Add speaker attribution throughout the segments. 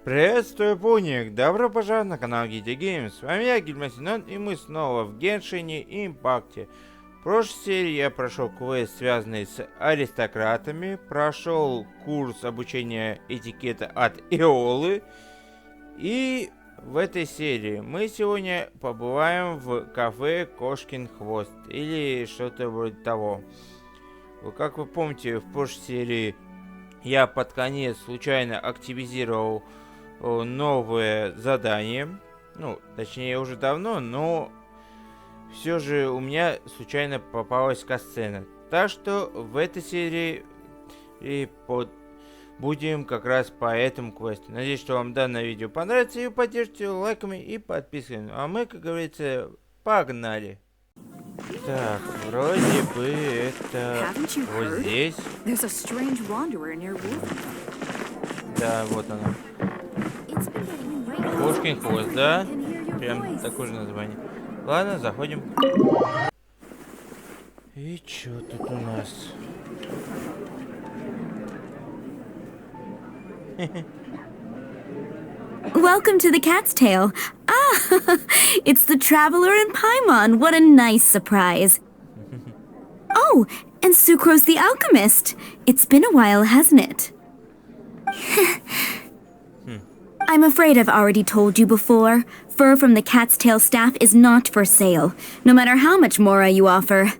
Speaker 1: Приветствую, пуник! Добро пожаловать на канал Гильдия. С вами я, Гильдия, и мы снова в Genshin Impact. В прошлой серии я прошел квест, связанный с аристократами, прошел курс обучения этикета от Эолы, и в этой серии мы сегодня побываем в кафе Кошкин Хвост, или что-то вроде того. Как вы помните, в прошлой серии я под конец случайно активизировал новое задание. Ну, точнее, уже давно, но все же у меня случайно попалась касцена. Так что в этой серии будем как раз по этому квесту. Надеюсь, что вам данное видео понравится, и вы поддержите его лайками и подписками. А мы, как говорится, погнали. Так, вроде бы это вот здесь. Да, вот оно. Кошкин хвост, да? Прям такое же название. Ладно, заходим. И чё тут у нас?
Speaker 2: Welcome to the Cat's Tail. Ah, it's the Traveler and Paimon. What a nice surprise. Oh, and Sucrose the Alchemist. It's been a while, hasn't it? I'm afraid I've already told you before. Fur from the Cat's Tail staff is not for sale, no matter how much Mora you offer.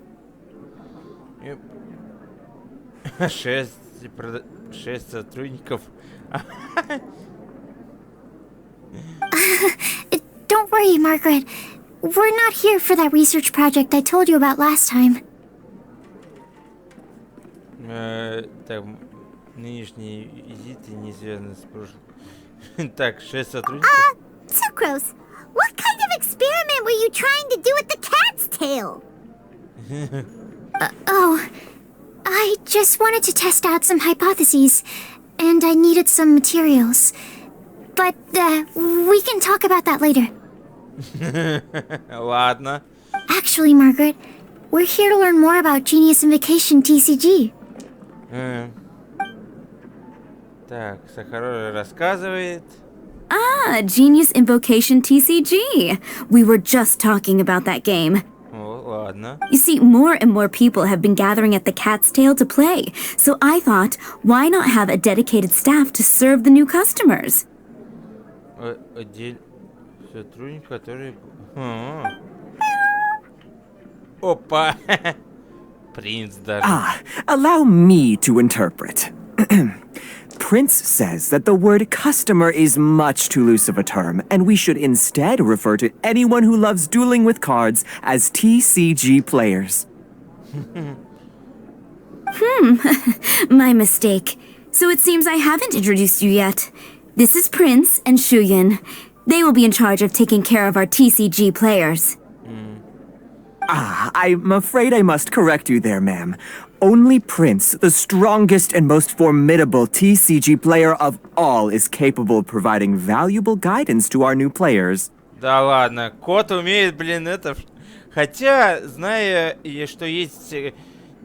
Speaker 1: Yep. Шесть сотрудников.
Speaker 3: Don't worry, Margaret. We're not here for that research project I told you about last time.
Speaker 1: Так, нынешние визиты не связаны с прошлым. Так, 6 сотрудников.
Speaker 3: Sucrose, what kind of experiment were you trying to do with the cat's tail? I just wanted to test out some hypotheses, and I needed some materials. But, we can talk about that later.
Speaker 1: Ладно.
Speaker 3: Actually, Margaret, we're here to learn more about Genius Invocation TCG.
Speaker 1: Так, Сахарова рассказывает.
Speaker 2: Ah, Genius Invocation TCG. We were just talking about that game.
Speaker 1: О, ладно.
Speaker 2: You see, more and more people have been gathering at the Cat's Tail to play, so I thought, why not have a dedicated staff to serve the new customers?
Speaker 1: Сотрудник, который... Опа! Принц даже.
Speaker 4: Allow me to interpret. Prince says that the word customer is much too loose of a term, and we should instead refer to anyone who loves dueling with cards as TCG players.
Speaker 2: My mistake. So it seems I haven't introduced you yet. This is Prince and Shuyan. They will be in charge of taking care of our TCG players.
Speaker 4: I'm afraid I must correct you there, ma'am. Only Prince, the strongest and most formidable TCG player of all, is capable of providing valuable guidance to our new players.
Speaker 1: Да ладно, кот умеет, блин, это... Хотя, зная, что есть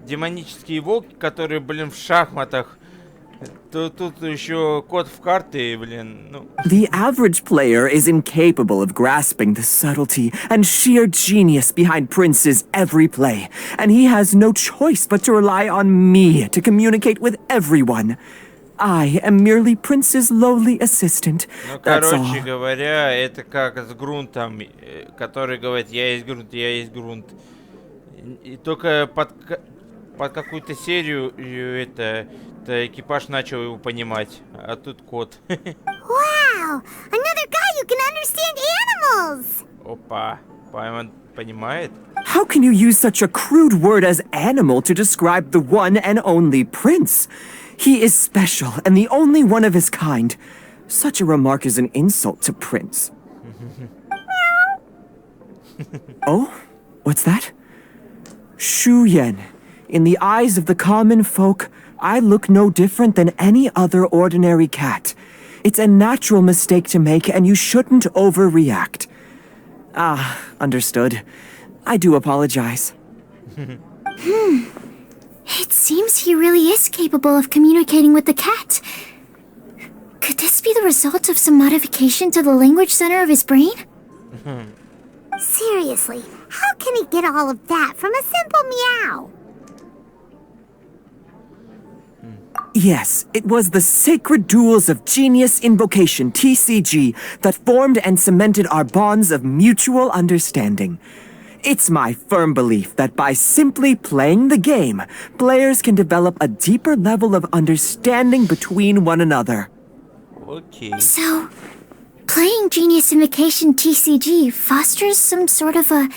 Speaker 1: демонические волки, которые, блин, в шахматах, то тут еще кот в карты, блин, ну...
Speaker 4: The average player is incapable of grasping the subtlety and sheer genius behind Prince's every play, and he has no choice but to rely on me to communicate with everyone. I am merely Prince's lowly assistant.
Speaker 1: Ну,
Speaker 4: That's
Speaker 1: короче
Speaker 4: all.
Speaker 1: говоря, это как с грунтом, который говорит, я есть грунт, я есть грунт. И только под какую-то серию это экипаж начал его понимать, а тут кот.
Speaker 3: Wow! Another guy who can understand animals!
Speaker 1: Опа, Паймон понимает?
Speaker 4: How can you use such a crude word as animal to describe the one and only Prince? He is special and the only one of his kind. Such a remark is an insult to Prince. Oh? What's that? Shuyan. In the eyes of the common folk, I look no different than any other ordinary cat. It's a natural mistake to make, and you shouldn't overreact. Understood. I do apologize.
Speaker 3: It seems he really is capable of communicating with the cat. Could this be the result of some modification to the language center of his brain?
Speaker 5: Seriously, how can he get all of that from a simple meow?
Speaker 4: Yes, it was the sacred duels of Genius Invocation, TCG, that formed and cemented our bonds of mutual understanding. It's my firm belief that by simply playing the game, players can develop a deeper level of understanding between one another.
Speaker 1: Окей.
Speaker 3: So, playing Genius Invocation TCG fosters some sort of a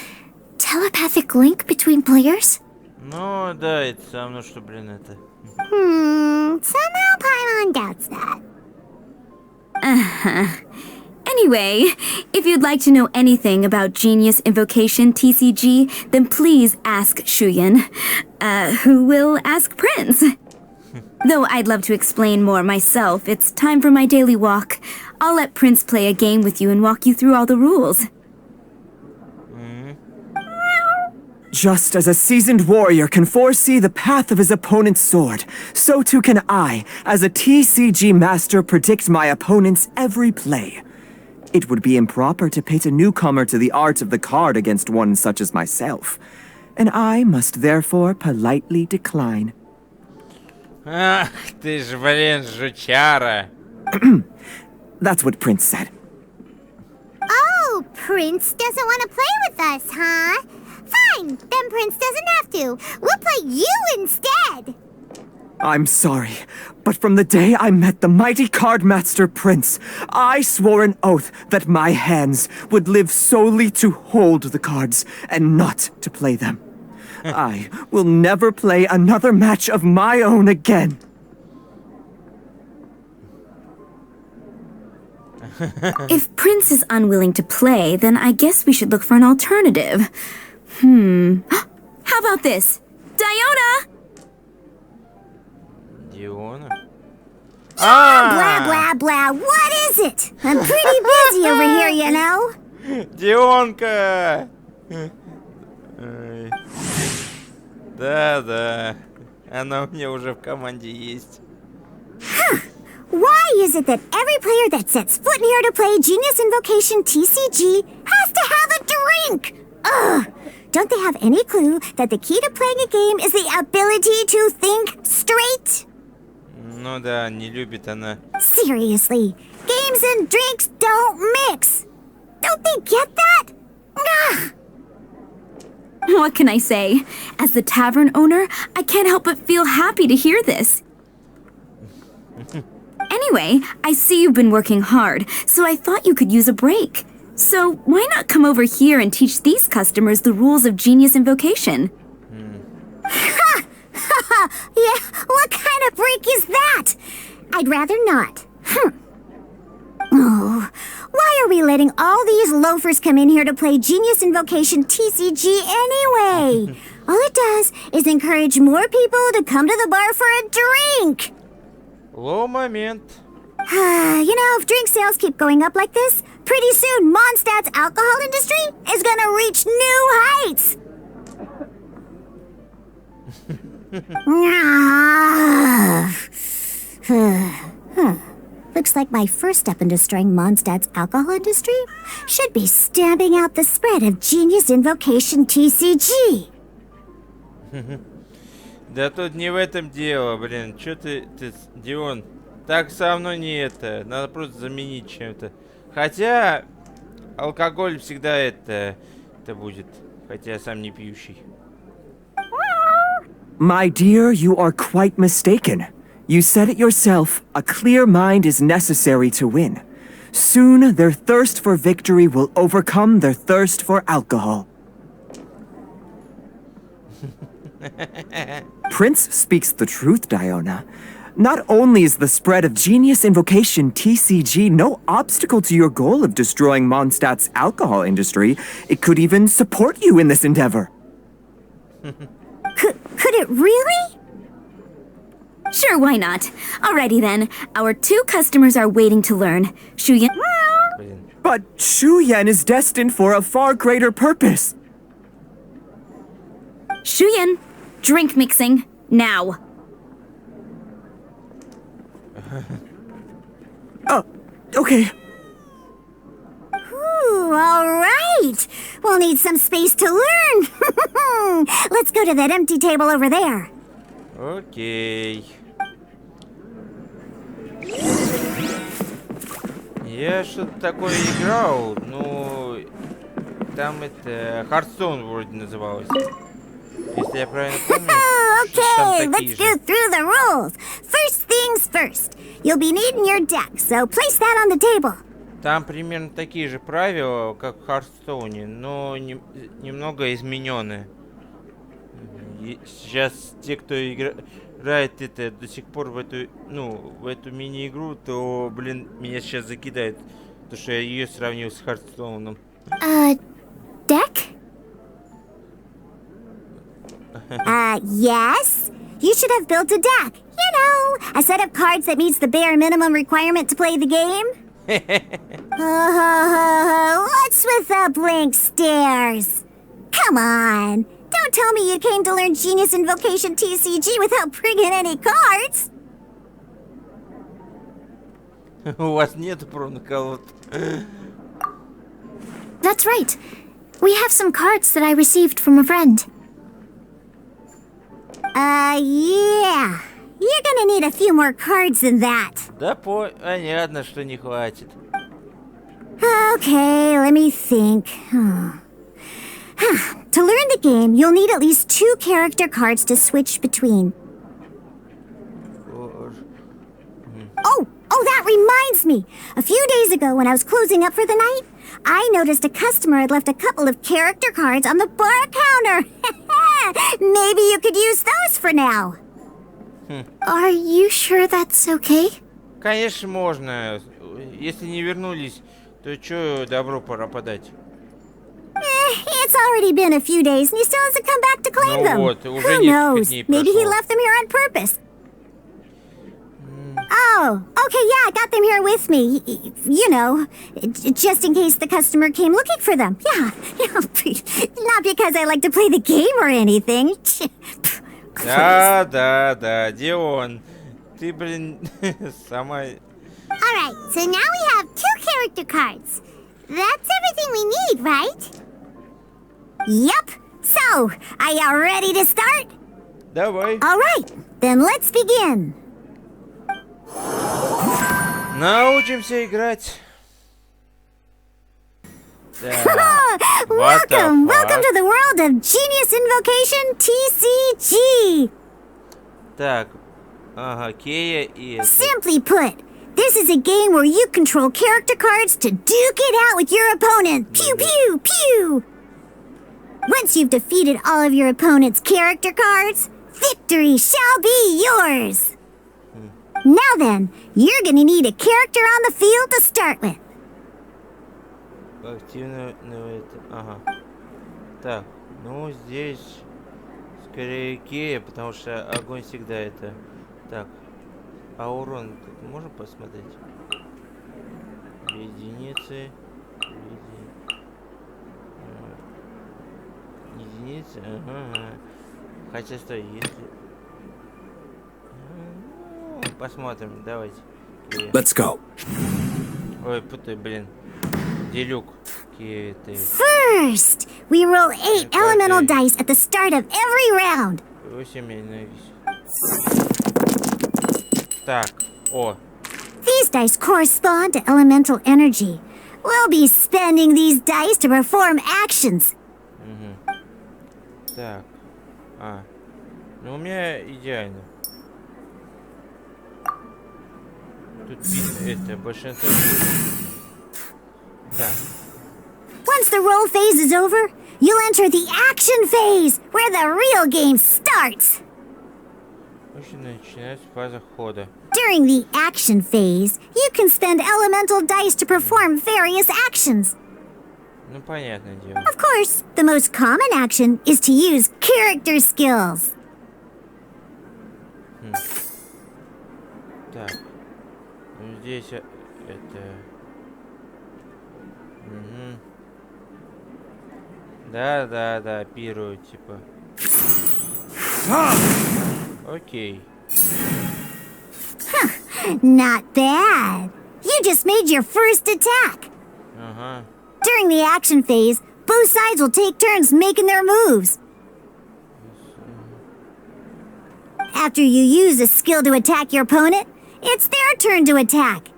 Speaker 3: telepathic link between players?
Speaker 1: Ну, да, это все равно, что, блин, это...
Speaker 5: Somehow Paimon doubts that.
Speaker 2: Anyway, if you'd like to know anything about Genius Invocation TCG, then please ask Shuyan, who will ask Prince. Though I'd love to explain more myself, it's time for my daily walk. I'll let Prince play a game with you and walk you through all the rules.
Speaker 4: Just as a seasoned warrior can foresee the path of his opponent's sword, so too can I, as a TCG master, predict my opponent's every play. It would be improper to pit a newcomer to the art of the card against one such as myself, and I must therefore politely decline.
Speaker 1: Ах, ты ж, блин, жучара.
Speaker 3: That's what Prince said.
Speaker 5: Oh, Prince doesn't want to play with us, huh? Fine, then Prince doesn't have to. We'll play you instead.
Speaker 4: I'm sorry, but from the day I met the mighty cardmaster Prince, I swore an oath that my hands would live solely to hold the cards and not to play them. I will never play another match of my own again.
Speaker 2: If Prince is unwilling to play, then I guess we should look for an alternative. How about this? Diona!
Speaker 1: Диона?
Speaker 5: Blah, blah, blah. What is it? I'm pretty busy over here, you know.
Speaker 1: Дионка! Ой. Да. Она у меня уже в команде есть.
Speaker 5: Why is it that every player that sets foot in here to play Genius Invocation TCG has to have a drink? Ugh! Don't they have any clue that the key to playing a game is the ability to think straight?
Speaker 1: Ну да, не любит она.
Speaker 5: Seriously, games and drinks don't mix. Don't they get that? Ugh!
Speaker 2: What can I say? As the tavern owner, I can't help but feel happy to hear this. Anyway, I see you've been working hard, so I thought you could use a break. So why not come over here and teach these customers the rules of Genius Invocation?
Speaker 5: Yeah, what kind of break is that? I'd rather not. Oh, why are we letting all these loafers come in here to play Genius Invocation TCG anyway? All it does is encourage more people to come to the bar for a drink.
Speaker 1: Лоу момент.
Speaker 5: You know, if drink sales keep going up like this, pretty soon Mondstadt's alcohol industry is gonna reach new heights. Looks like my first step in destroying Mondstadt's alcohol industry should be stamping out the spread of Genius Invocation TCG.
Speaker 1: Да тут не в этом дело, блин. Чё ты, Дион, так со мной не это. Надо просто заменить чем-то. Хотя, алкоголь всегда это будет. Хотя я сам не пьющий.
Speaker 4: My dear, you are quite mistaken. You said it yourself, a clear mind is necessary to win. Soon, their thirst for victory will overcome their thirst for alcohol. Prince speaks the truth, Diona. Not only is the spread of Genius Invocation TCG no obstacle to your goal of destroying Mondstadt's alcohol industry, it could even support you in this endeavor.
Speaker 5: Could it really?
Speaker 2: Sure, why not? Alrighty then. Our two customers are waiting to learn. Shuyan.
Speaker 1: Блин.
Speaker 4: But Shu Yan is destined for a far greater purpose.
Speaker 2: Shuyan, drink mixing, now.
Speaker 4: Okay.
Speaker 5: Ooh, all right. We'll need some space to learn. Let's go to that empty table over there.
Speaker 1: Окей. Я что-то такое играл, ну... Там это... Hearthstone вроде называлось. Если я правильно помню.
Speaker 5: Okay, let's go through the rules. First things first. You'll be needing your deck, so place that on the table.
Speaker 1: Там примерно такие же правила, как в Hearthstone, но немного измененные. Сейчас те, кто играет это до сих пор в эту, в эту мини-игру, то, блин, меня сейчас закидает, потому что я ее сравнил с Hearthstone.
Speaker 3: Deck?
Speaker 5: Yes. You should have built a deck. You know, a set of cards that meets the bare minimum requirement to play the game. What's with the blank stares? Come on. Don't tell me you came to learn Genius Invocation TCG without bringing any cards.
Speaker 1: У вас нету промоколод.
Speaker 3: That's right. We have some cards that I received from a friend.
Speaker 5: Yeah. You're gonna need a few more cards than that.
Speaker 1: Да понятно, что не хватит.
Speaker 5: Okay, let me think. To learn the game, you'll need at least 2 character cards to switch between. Oh, that reminds me. A few days ago, when I was closing up for the night, I noticed a customer had left a couple of character cards on the bar counter. Maybe you could use those for now.
Speaker 3: Are you sure that's okay?
Speaker 1: Конечно, можно. Если не вернулись, то чё добро пора подать?
Speaker 5: It's already been a few days, and he still hasn't come back to claim them.
Speaker 1: Вот, уже
Speaker 5: Who
Speaker 1: несколько
Speaker 5: knows?
Speaker 1: дней
Speaker 5: Maybe he
Speaker 1: прошло.
Speaker 5: left them here on purpose. Oh, okay, yeah, I got them here with me. You know, just in case the customer came looking for them. Yeah, not because I like to play the game or anything.
Speaker 1: Да, Дион. Ты, блин, сама...
Speaker 5: Alright, so now we have 2 character cards. That's everything we need, right? Yep. So, are you ready to start?
Speaker 1: Давай.
Speaker 5: Alright, then let's begin.
Speaker 1: Научимся играть.
Speaker 5: Welcome to the world of Genius Invocation TCG.
Speaker 1: Так, ага, Кея и...
Speaker 5: Simply put, this is a game where you control character cards to duke it out with your opponent. Pew, pew, pew. Once you've defeated all of your opponent's character cards, victory shall be yours. Now then, you're gonna need a character on the field to start with.
Speaker 1: Активно, ага. Так, ну здесь скорее Кея, потому что огонь всегда это... Так, а урон тут можно посмотреть? Единицы. Единицы, ага. Хотя стой, если... Посмотрим, давайте.
Speaker 4: Let's go.
Speaker 1: Ой, путай, блин. Делюк.
Speaker 5: First, we roll 8 elemental dice at the start of every round.
Speaker 1: 8 я ненавижу. Так, о.
Speaker 5: These dice correspond to elemental energy. We'll be spending these dice to perform actions.
Speaker 1: Так. Ну у меня идеально. Тут это большинство. Так.
Speaker 5: Once the roll phase is over, you'll enter the action phase, where the real game starts.
Speaker 1: Начинается фаза хода.
Speaker 5: During the action phase, you can spend elemental dice to perform various actions.
Speaker 1: Ну понятное дело.
Speaker 5: Of course, the most common action is to use character skills.
Speaker 1: Так. Ну здесь это... Да, пирую, типа. Окей.
Speaker 5: Not bad. You just made your first attack.
Speaker 1: Ага.
Speaker 5: During the action phase, both sides will take turns making their moves. After you use a skill to attack your opponent, it's their turn to attack.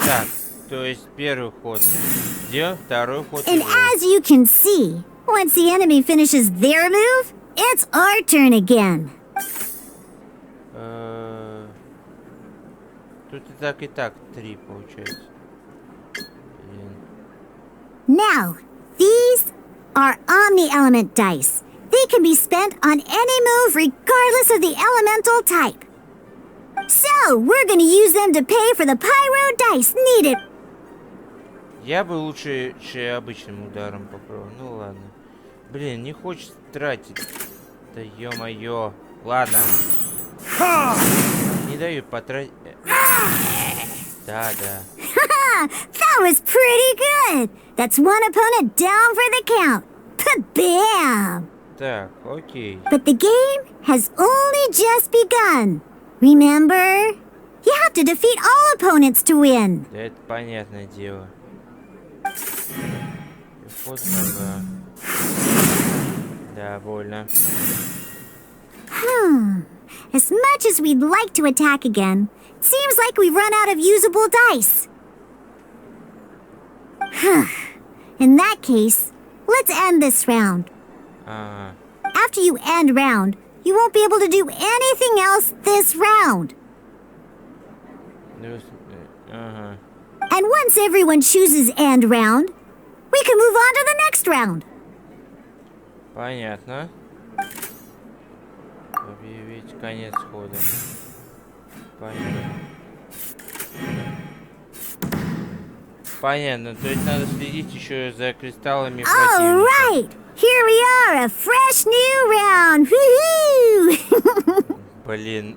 Speaker 1: Так, то есть первый ход сделал, второй ход
Speaker 5: And
Speaker 1: его.
Speaker 5: as you can see, once the enemy finishes their move, it's our turn again.
Speaker 1: Тут и так 3 получается. Блин.
Speaker 5: Now, these are omni-element dice. They can be spent on any move regardless of the elemental type. So, we're gonna use them to pay for the pyro dice needed.
Speaker 1: Я бы лучше обычным ударом попробовал. Ну ладно. Блин, не хочется тратить. Да ё-моё. Ладно. Не даю потратить. Да.
Speaker 5: That was pretty good. That's one opponent down for the count. Bam!
Speaker 1: Так, окей.
Speaker 5: But the game has only just begun. Remember? You have to defeat all opponents to win.
Speaker 1: Да это понятное дело. Ход нога. Да, больно.
Speaker 5: As much as we'd like to attack again, it seems like we've run out of usable dice. In that case, let's end this round.
Speaker 1: Ага.
Speaker 5: After you end round, you won't be able to do anything else this round.
Speaker 1: Ага.
Speaker 5: And once everyone chooses end round, we can move on to the next round.
Speaker 1: Понятно. Объявить конец хода. Понятно. Понятно, то есть надо следить еще за кристаллами
Speaker 5: All
Speaker 1: противника.
Speaker 5: right, here we are, a fresh new round. Woohoo!
Speaker 1: Блин.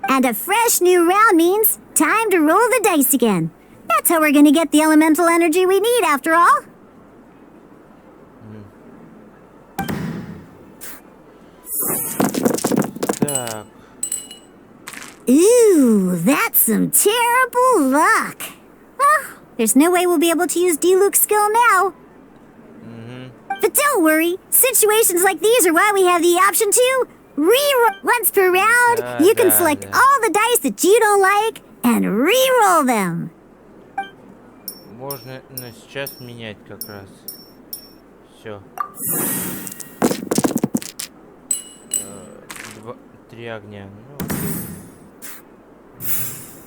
Speaker 5: And a fresh new round means time to roll the dice again. That's how we're gonna get the elemental energy we need after all.
Speaker 1: Так.
Speaker 5: Ooh, that's some terrible luck. Well, there's no way we'll be able to use D-Luke's skill now. But don't worry, situations like these are why we have the option to re-roll. Once per round, you can select all the dice that you don't like and re-roll them.
Speaker 1: Можно сейчас менять как раз. Все. 3 огня. Ну,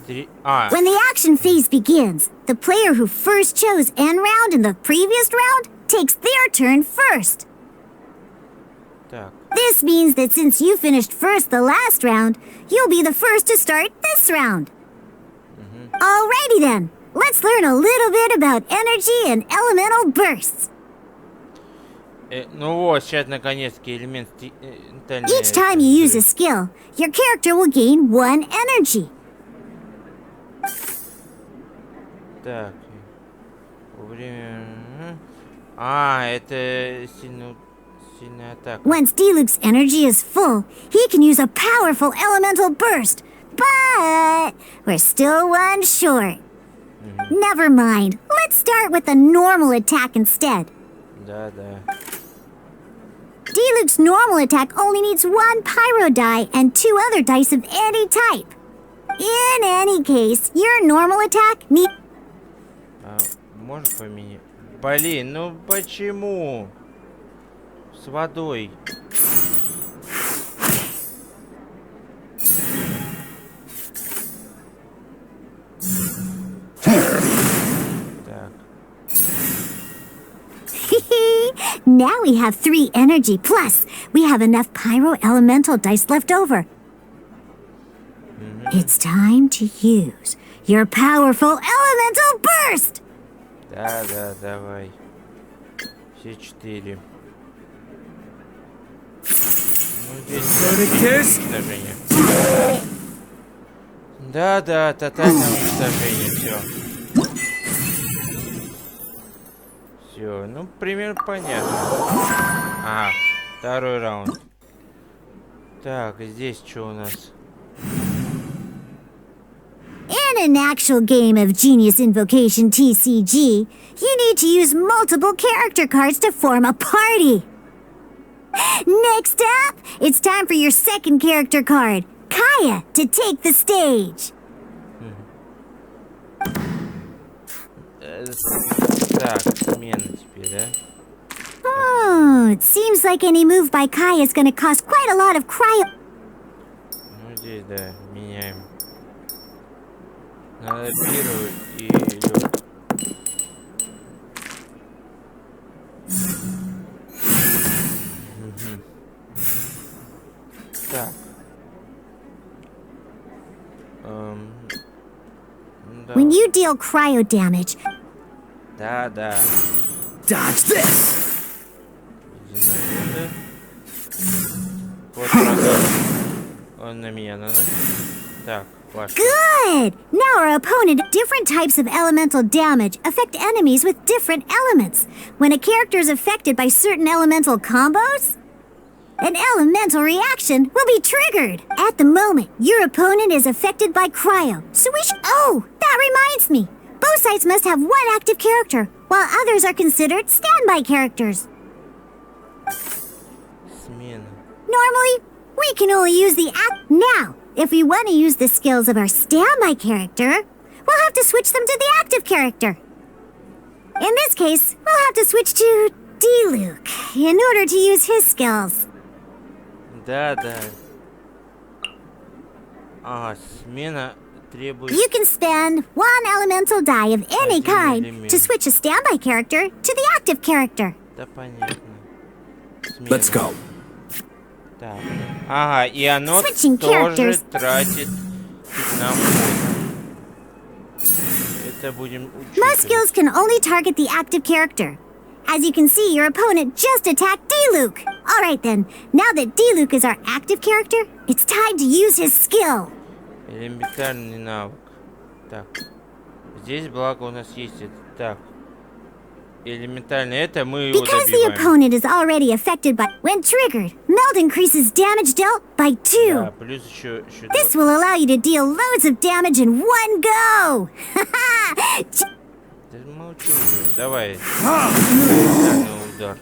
Speaker 1: 3.
Speaker 5: When the action phase begins, the player who first chose end round in the previous round takes their turn first.
Speaker 1: Так.
Speaker 5: This means that since you finished first the last round, you'll be the first to start this round. Alrighty then, let's learn a little bit about energy and elemental bursts.
Speaker 1: Ну вот, сейчас наконец-таки элемент
Speaker 5: Each time you use a skill, your character will gain 1 energy.
Speaker 1: Так. Время. Это сильная атака.
Speaker 5: Once D-Luke's energy is full, he can use a powerful elemental burst. But we're still 1 short. Never mind. Let's start with a normal attack instead.
Speaker 1: Да.
Speaker 5: D-Luke's normal attack only needs 1 pyro die and 2 other dice of any type. In any case, your normal attack needs...
Speaker 1: Можно поменять? Блин, ну почему? С водой. Так.
Speaker 5: Now we have 3 energy, plus we have enough pyro elemental dice left over. It's time to use your powerful elemental burst!
Speaker 1: Да, давай. Все 4. Ну, здесь уничтожение. Да, тотальное уничтожение, все. Все, ну, примерно понятно. Второй раунд. Так, здесь что у нас?
Speaker 5: In an actual game of Genius Invocation TCG, you need to use multiple character cards to form a party. Next up, it's time for your second character card, Kaya, to take the stage.
Speaker 1: Так, смена теперь, да?
Speaker 5: Oh, it seems like any move by Kaya is gonna cost quite a lot of cryo...
Speaker 1: Ну здесь, да, меняем. Надо первую и лед. Так. Да.
Speaker 5: When you deal cryo damage,
Speaker 1: Да, да.
Speaker 4: Dodge this!
Speaker 1: Вот врага. Он на меня наносит. Так, ваш.
Speaker 5: good! Now our opponent, different types of elemental damage affect enemies with different elements. When a character is affected by certain elemental combos, an elemental reaction will be triggered. At the moment, your opponent is affected by cryo. So oh, that reminds me. Both sides must have one active character, while others are considered standby characters.
Speaker 1: Смена.
Speaker 5: Normally, we can only use the act. Now, if we want to use the skills of our standby character, we'll have to switch them to the active character. In this case, we'll have to switch to D-Luke in order to use his skills.
Speaker 1: Да, да. Ага, смена требует...
Speaker 5: You can spend one elemental die of any kind to switch a standby character to the active character.
Speaker 1: Да, понятно. Смена.
Speaker 4: Let's go.
Speaker 1: Так. Ага, и оно
Speaker 5: Switching
Speaker 1: тоже
Speaker 5: characters.
Speaker 1: тратит нам ход. Это будем
Speaker 5: Most
Speaker 1: учитывать.
Speaker 5: skills can only target the active character. As you can see, your opponent just attacked D-Luke. Alright then, now that D-Luke is our active character, it's time to use his skill.
Speaker 1: Элементарный навык. Так. Здесь, благо, у нас есть это. Так. Элементарно это мы его
Speaker 5: Because the
Speaker 1: добиваем.
Speaker 5: opponent is already affected by... When triggered, Meld increases damage dealt by 2.
Speaker 1: Да, плюс еще
Speaker 5: This will allow you to deal loads of damage in one go.
Speaker 1: Да молчи уже. Давай. Элементарный удар.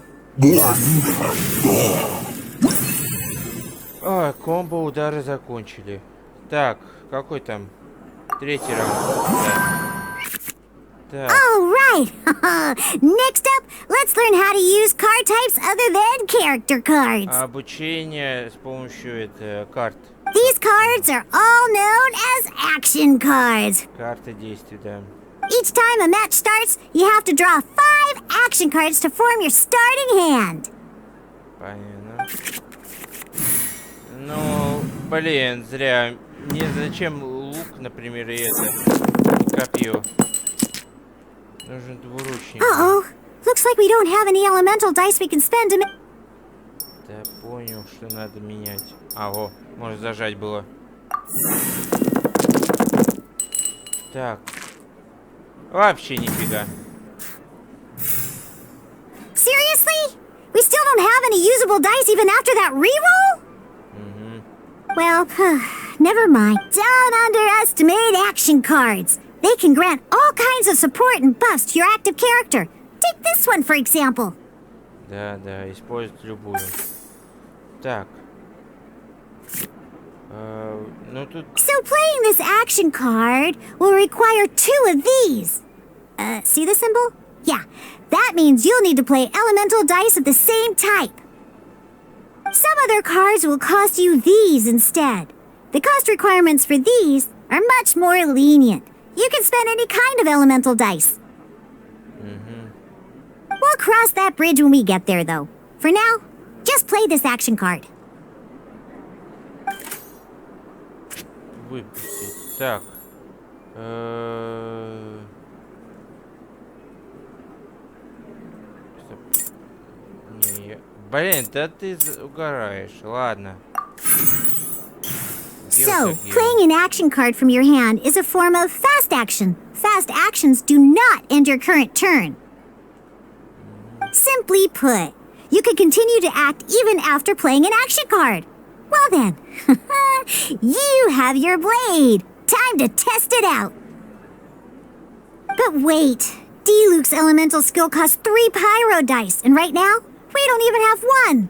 Speaker 1: А, комбо удары закончили. Так, какой там? Третий раунд. Да. Так.
Speaker 5: Alright. Next up, let's learn how to use card types other than character cards.
Speaker 1: Обучение с помощью карт.
Speaker 5: These cards are all known as action cards.
Speaker 1: Карты действий, да.
Speaker 5: Each time a match starts, you have to draw 5 action cards to form your starting hand.
Speaker 1: Понятно. Ну, блин, зря. Мне зачем лук, например, и это? И копье. Нужен двуручник.
Speaker 5: Uh-oh. Looks like we don't have any elemental dice we can spend to...
Speaker 1: Да, понял, что надо менять. Ого, может зажать было. Так. Вообще нифига.
Speaker 5: Seriously? We still don't have any usable dice even after that reroll? Well, never mind. Don't underestimate action cards. They can grant all kinds of support and buffs to your active character. Take this one, for example.
Speaker 1: Да, да, использовать любую. Так. Ну тут...
Speaker 5: So playing this action card will require 2 of these. See the symbol? Yeah, that means you'll need to play elemental dice of the same type. Some other cards will cost you these instead. The cost requirements for these are much more lenient. You can spend any kind of elemental dice. We'll cross that bridge when we get there, though. For now, just play this action card.
Speaker 1: Выпустить. Так. Стоп. Не, блин, да ты угораешь. Ладно.
Speaker 5: So, playing an action card from your hand is a form of fast action. Fast actions do not end your current turn. Simply put, you can continue to act even after playing an action card. Well then, you have your blade. Time to test it out. But wait, Diluc's elemental skill costs 3 pyro dice, and right now, we don't even have 1.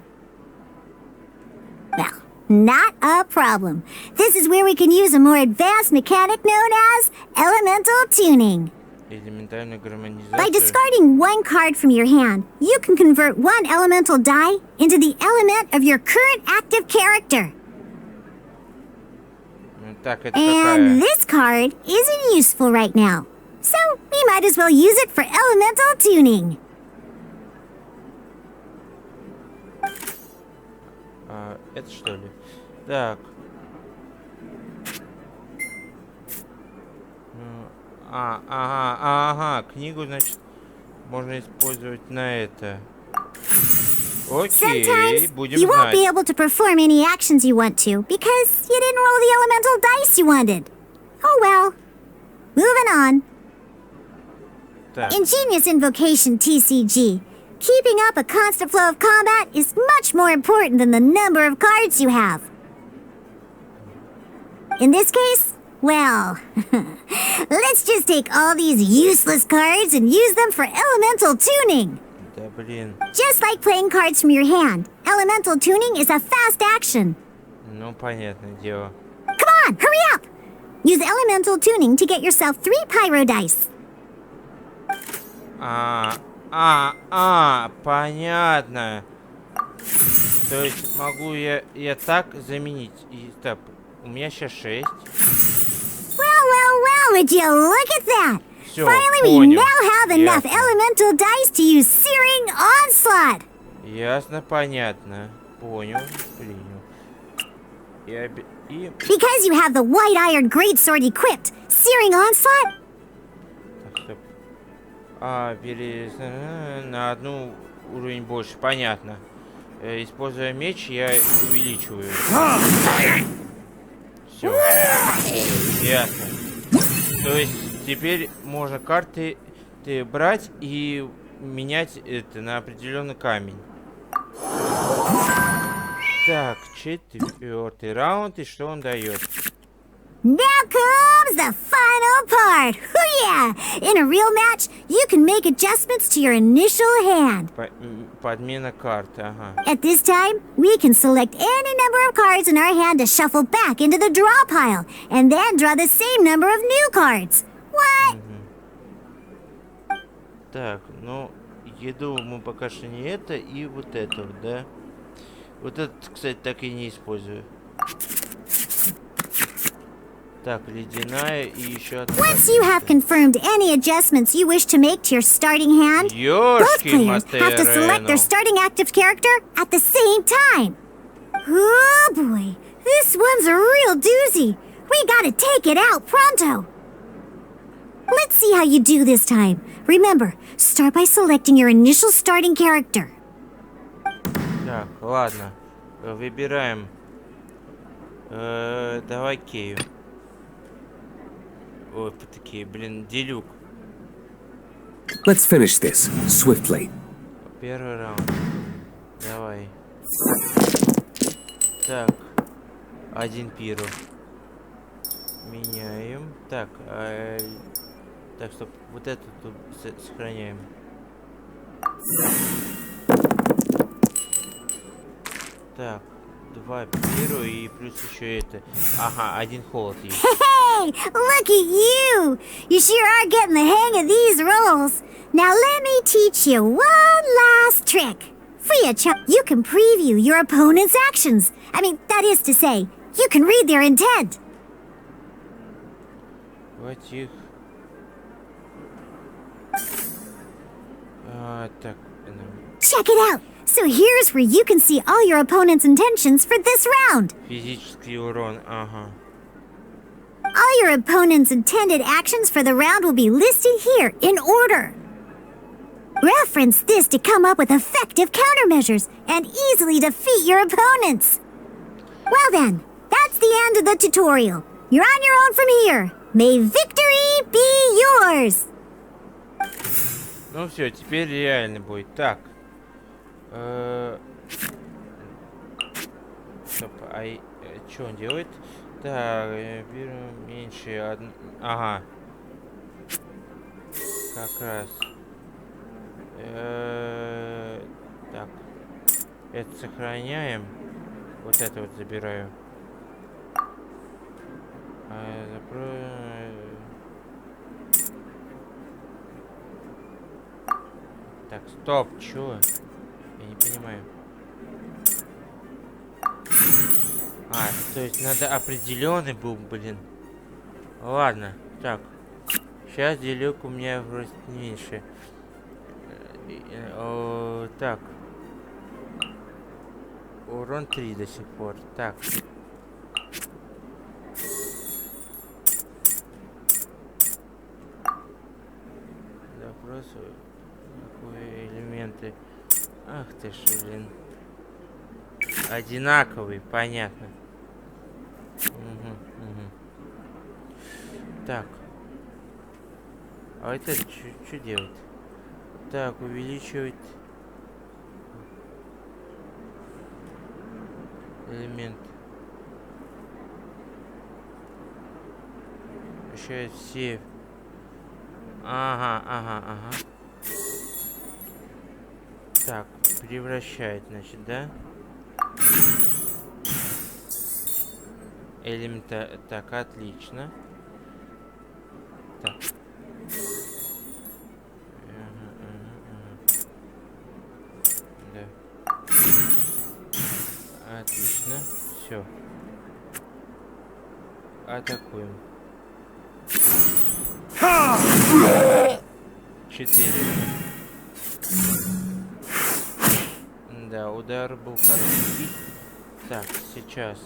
Speaker 5: Well, not a problem. This is where we can use a more advanced mechanic known as elemental tuning.
Speaker 1: Элементарная гармонизация.
Speaker 5: By discarding 1 card from your hand, you can convert 1 elemental die into the element of your current active character.
Speaker 1: Так, это
Speaker 5: And
Speaker 1: какая?
Speaker 5: this card isn't useful right now, so we might as well use it for elemental tuning.
Speaker 1: Это что ли? Так. Ага, книгу, значит, можно использовать на это. Окей,
Speaker 5: Sometimes
Speaker 1: будем
Speaker 5: you won't be
Speaker 1: знать.
Speaker 5: able to perform any actions you want to because you didn't roll the elemental dice you wanted. Oh well. Moving on.
Speaker 1: Так,
Speaker 5: In Genius Invocation TCG, keeping up a constant flow of combat is much more important than the number of cards you have. In this case, well, let's just take all these useless cards and use them for elemental tuning.
Speaker 1: да блин.
Speaker 5: Just like playing cards from your hand, elemental tuning is a fast action.
Speaker 1: Ну, понятное дело.
Speaker 5: Come on, hurry up! Use elemental tuning to get yourself 3 pyro dice.
Speaker 1: Понятно. То есть могу я так заменить. И так, у меня сейчас 6.
Speaker 5: Well, would you look at that?
Speaker 1: Всё,
Speaker 5: Finally, we
Speaker 1: понял.
Speaker 5: now have enough
Speaker 1: Ясно.
Speaker 5: elemental dice to use Searing Onslaught.
Speaker 1: Ясно, понятно. Понял, принял. И...
Speaker 5: Because you have the White Iron Greatsword equipped, Searing Onslaught?
Speaker 1: Так, стоп. На одну уровень больше, понятно. Используя меч, я увеличиваю. Все. Ясно. То есть теперь можно карты брать и менять это на определенный камень. Так, 4-й раунд, и что он дает?
Speaker 5: Now comes the final part. Oh yeah! In a real match, you can make adjustments to your initial hand.
Speaker 1: Подмена карты, ага.
Speaker 5: At this time, we can select any number of cards in our hand to shuffle back into the draw pile, and then draw the same number of new cards. What?
Speaker 1: Так, ну, еду мы пока что не это, и вот это вот, да? Вот этот, кстати, так и не использую. Так, ледяная и еще одна.
Speaker 5: Once you have confirmed any adjustments you wish to make to your starting hand, both players have to select their starting active character at the same time. Oh boy, this one's a real doozy. We gotta take it out pronto. Let's see how you do this time. Remember, start by selecting your initial starting character.
Speaker 1: Так, ладно. Выбираем. Давай Кею. Ой, такие, блин, Дилюк.
Speaker 6: Let's finish this swiftly.
Speaker 1: Первый раунд. Давай. Так. 1 пиру. Меняем. Так, так, стоп. Вот эту тут сохраняем. Так, 2 пиру и плюс еще это. Ага, 1 холод есть.
Speaker 5: Hey, look at you! You sure are getting the hang of these rolls. Now let me teach you one last trick. Free of charge, you can preview your opponent's actions. I mean, that is to say, you can read their intent.
Speaker 1: Вот их. Так.
Speaker 5: Check it out. So here's where you can see all your opponent's intentions for this round.
Speaker 1: Физический урон, ага.
Speaker 5: All your opponent's intended actions for the round will be listed here in order. Reference this to come up with effective countermeasures and easily defeat your opponents. Well then, that's the end of the tutorial. You're on your own from here. May victory be yours.
Speaker 1: Ну все, теперь реально будет. Так. Стоп, что он делает? Так, беру меньше. Ага. как раз. Так. Это сохраняем. Вот это вот забираю. Так, стоп, чё? Я не понимаю. То есть надо определенный был, блин. Ладно, так. Сейчас делюк у меня просто меньше. Так. Урон 3 до сих пор. Так. Запрос. Какие элементы? Ах ты ж, блин. Одинаковый, понятно. Угу. Так. А это что делать? Так, увеличивать элемент. Еще все. Ага. Так, превращает, значит, да? Элемента. Так, отлично. Так. Да. Отлично. Все. Атакуем. 4. Да, удар был хороший. Так, сейчас.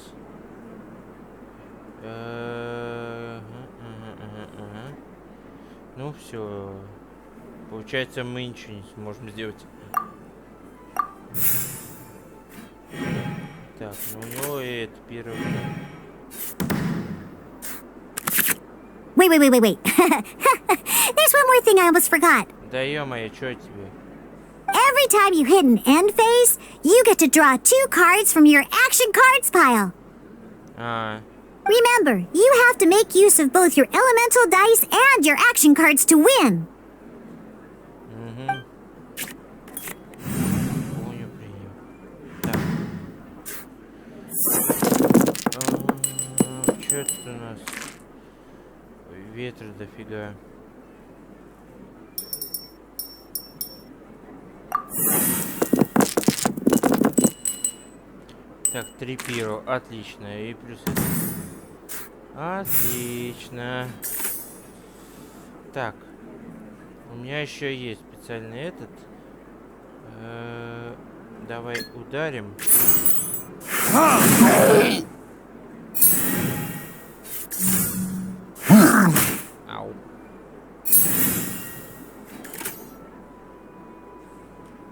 Speaker 1: Ну все. Получается, мы ничего не сможем сделать. Так, ну у него и это первый.
Speaker 5: Wait. There's one more thing I almost forgot.
Speaker 1: Да ё-моё, чё тебе?
Speaker 5: Every time you hit an end phase, you get to draw 2 cards from your action cards pile. Remember, you have to make use of both your elemental dice and your action cards to win.
Speaker 1: Понял, принял. Так. Чё тут у нас? Ветра дофига. Так, 3 пиро, отлично. И плюс это. Отлично. Так. У меня еще есть специальный этот. Давай ударим. Ау.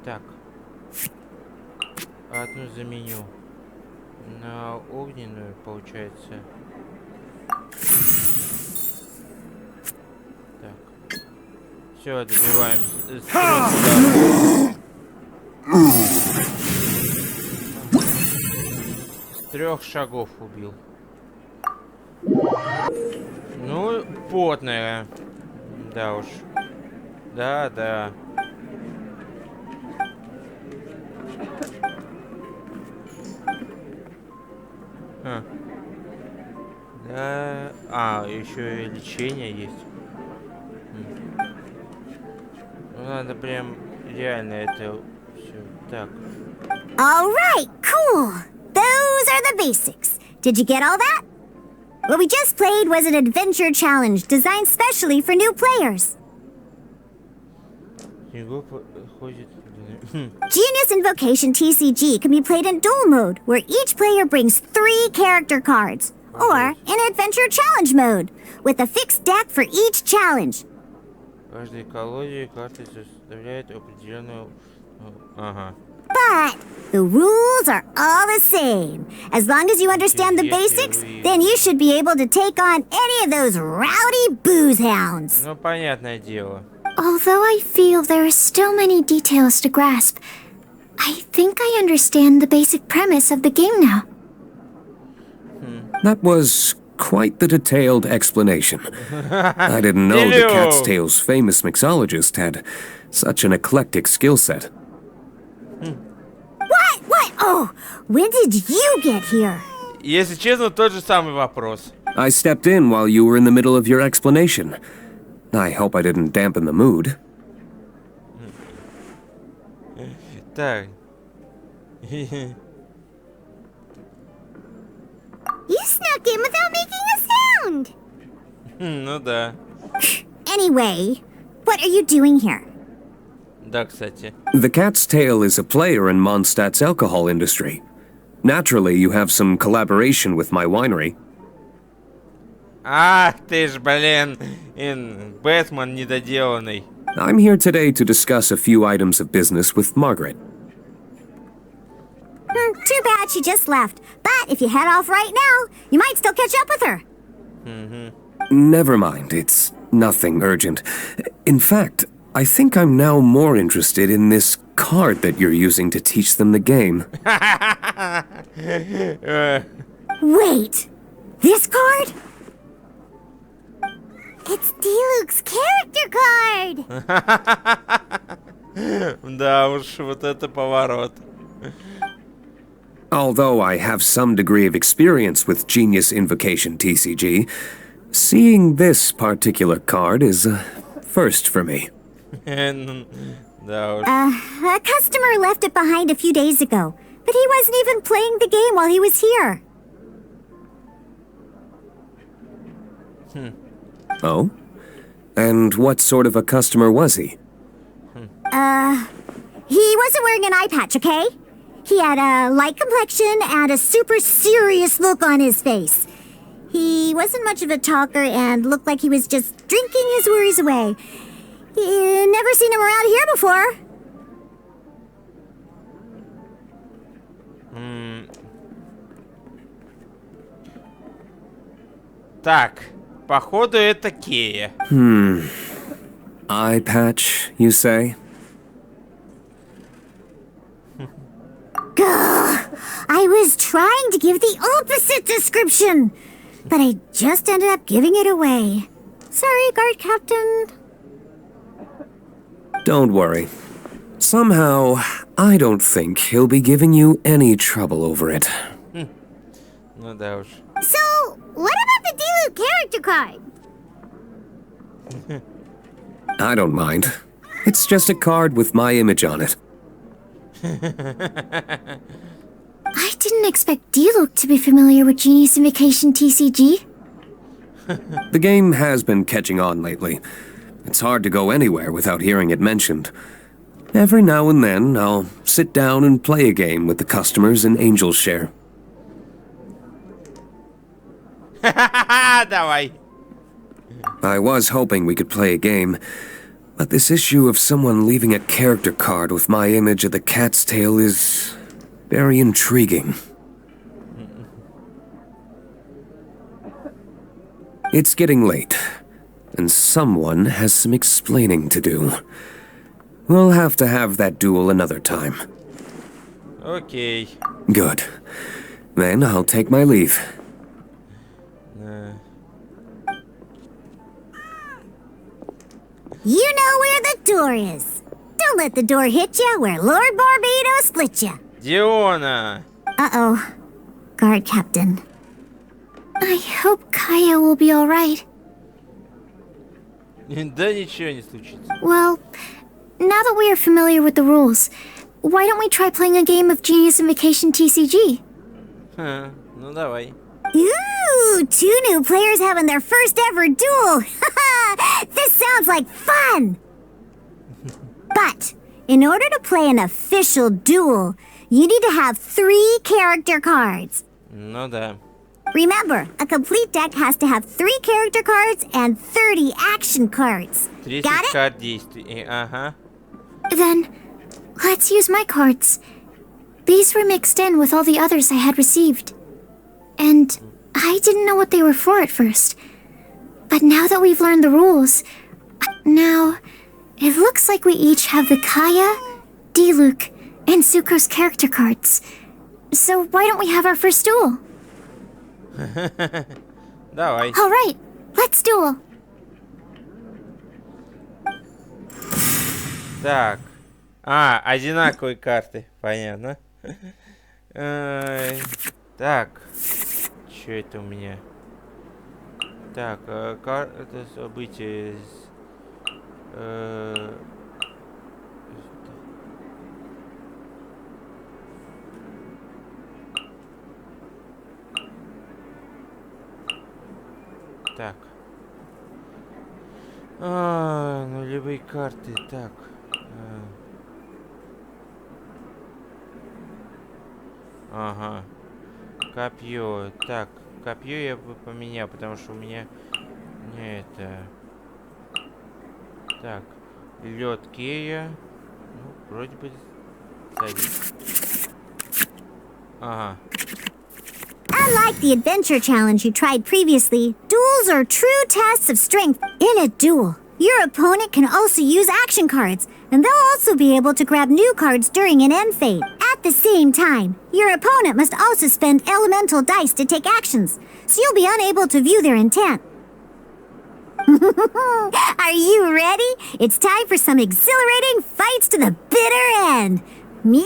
Speaker 1: Так. Одну заменю на огненную, получается. Так. Все, добиваем. С 3 шагов убил. Ну, потная. Да уж. Да. Да. Еще и лечение есть. Ну, надо прям реально это все. Так.
Speaker 5: All right, cool. Those are the basics. Did you get all that? What we just played was an adventure challenge designed specially for new players. Genius Invocation TCG can be played in duel mode, where each player brings 3 character cards, or in adventure challenge mode, with a fixed deck for each challenge.
Speaker 1: Каждой колоде карты составляет определенную...
Speaker 5: But the rules are all the same. As long as you understand the basics, then you should be able to take on any of those rowdy booze hounds.
Speaker 1: Ну, понятное дело.
Speaker 3: Although I feel there are still many details to grasp, I think I understand the basic premise of the game now.
Speaker 6: That was Quite the detailed explanation. I didn't know the Cat's Tail's famous mixologist had such an eclectic skill set.
Speaker 5: What? Oh, when did you get here?
Speaker 1: Если честно, тот же самый вопрос.
Speaker 6: I stepped in while you were in the middle of your explanation. I hope I didn't dampen the mood.
Speaker 1: Так.
Speaker 5: You snuck in without making a sound.
Speaker 1: Ну да.
Speaker 5: Anyway, what are you doing here?
Speaker 1: Да, кстати.
Speaker 6: The Cat's Tail is a player in Mondstadt's alcohol industry. Naturally, you have some collaboration with my winery.
Speaker 1: Ах ты ж, блин, Бэтмен недоделанный.
Speaker 6: I'm here today to discuss a few items of business with Margaret.
Speaker 5: Too bad she just left. But if you head off right now, you might still catch up with her.
Speaker 6: Never mind, it's nothing urgent. In fact, I think I'm now more interested in this card that you're using to teach them the game.
Speaker 5: Wait, this card? It's Diluc's character card!
Speaker 1: Да уж, вот это поворот.
Speaker 6: Although I have some degree of experience with Genius Invocation TCG, seeing this particular card is a first for me.
Speaker 1: Да уж.
Speaker 5: A customer left it behind a few days ago, but he wasn't even playing the game while he was here.
Speaker 6: Oh? And what sort of a customer was he?
Speaker 5: He wasn't wearing an eye patch, okay? He had a light complexion and a super serious look on his face. He wasn't much of a talker and looked like he was just drinking his worries away. Never seen him around here before.
Speaker 1: Так, походу это Кея.
Speaker 6: Eye patch, you say?
Speaker 5: I was trying to give the opposite description, but I just ended up giving it away. Sorry, guard captain.
Speaker 6: Don't worry. Somehow, I don't think he'll be giving you any trouble over it.
Speaker 1: Ну да уж.
Speaker 5: So, what about the Diluc character card?
Speaker 6: I don't mind. It's just a card with my image on it.
Speaker 3: I didn't expect Diluc to be familiar with Genius Invocation TCG.
Speaker 6: The game has been catching on lately. It's hard to go anywhere without hearing it mentioned. Every now and then, I'll sit down and play a game with the customers in Angel's Share.
Speaker 1: Давай.
Speaker 6: I was hoping we could play a game, but this issue of someone leaving a character card with my image of the Cat's Tail is very intriguing. It's getting late, and someone has some explaining to do. We'll have to have that duel another time.
Speaker 1: Окей.
Speaker 6: Good. Then I'll take my leave.
Speaker 5: You know where the door is. Don't let the door hit ya where Lord Barbados split ya.
Speaker 1: Диона.
Speaker 5: Uh-oh. Guard captain.
Speaker 3: I hope Kaya will be alright.
Speaker 1: Да ничего не случится.
Speaker 3: Well, now that we are familiar with the rules, why don't we try playing a game of Genius Invocation TCG?
Speaker 1: Ну давай.
Speaker 5: Ooh, 2 new players having their first ever duel. This sounds like fun. But in order to play an official duel, you need to have 3 character cards.
Speaker 1: Ну да.
Speaker 5: Remember, a complete deck has to have 3 character cards and 30 action cards.
Speaker 1: 30
Speaker 5: Got it?
Speaker 1: карт действий. Ага.
Speaker 3: Then, let's use my cards. These were mixed in with all the others I had received. And I didn't know what they were for at first. But now that we've learned the rules, now it looks like we each have the Kaya, Diluc, and Sucrose character cards. So why don't we have our first duel?
Speaker 1: Давай.
Speaker 3: All right, let's duel.
Speaker 1: Так. Одинаковые карты. Понятно. Так. Что это у меня? Так, это событие. Так. Нулевые карты. Так. Ага. Копье. Так, копье я бы поменял, потому что у меня не это. Так. Лед Кея. Ну, вроде бы садись. Ага.
Speaker 5: Unlike the adventure challenge you tried previously, duels are true tests of strength. In a duel, your opponent can also use action cards, and they'll also be able to grab new cards during an end phase. At the same time, your opponent must also spend elemental dice to take actions, so you'll be unable to view their intent. Are you ready? It's time for some exhilarating fights to the bitter end. Me?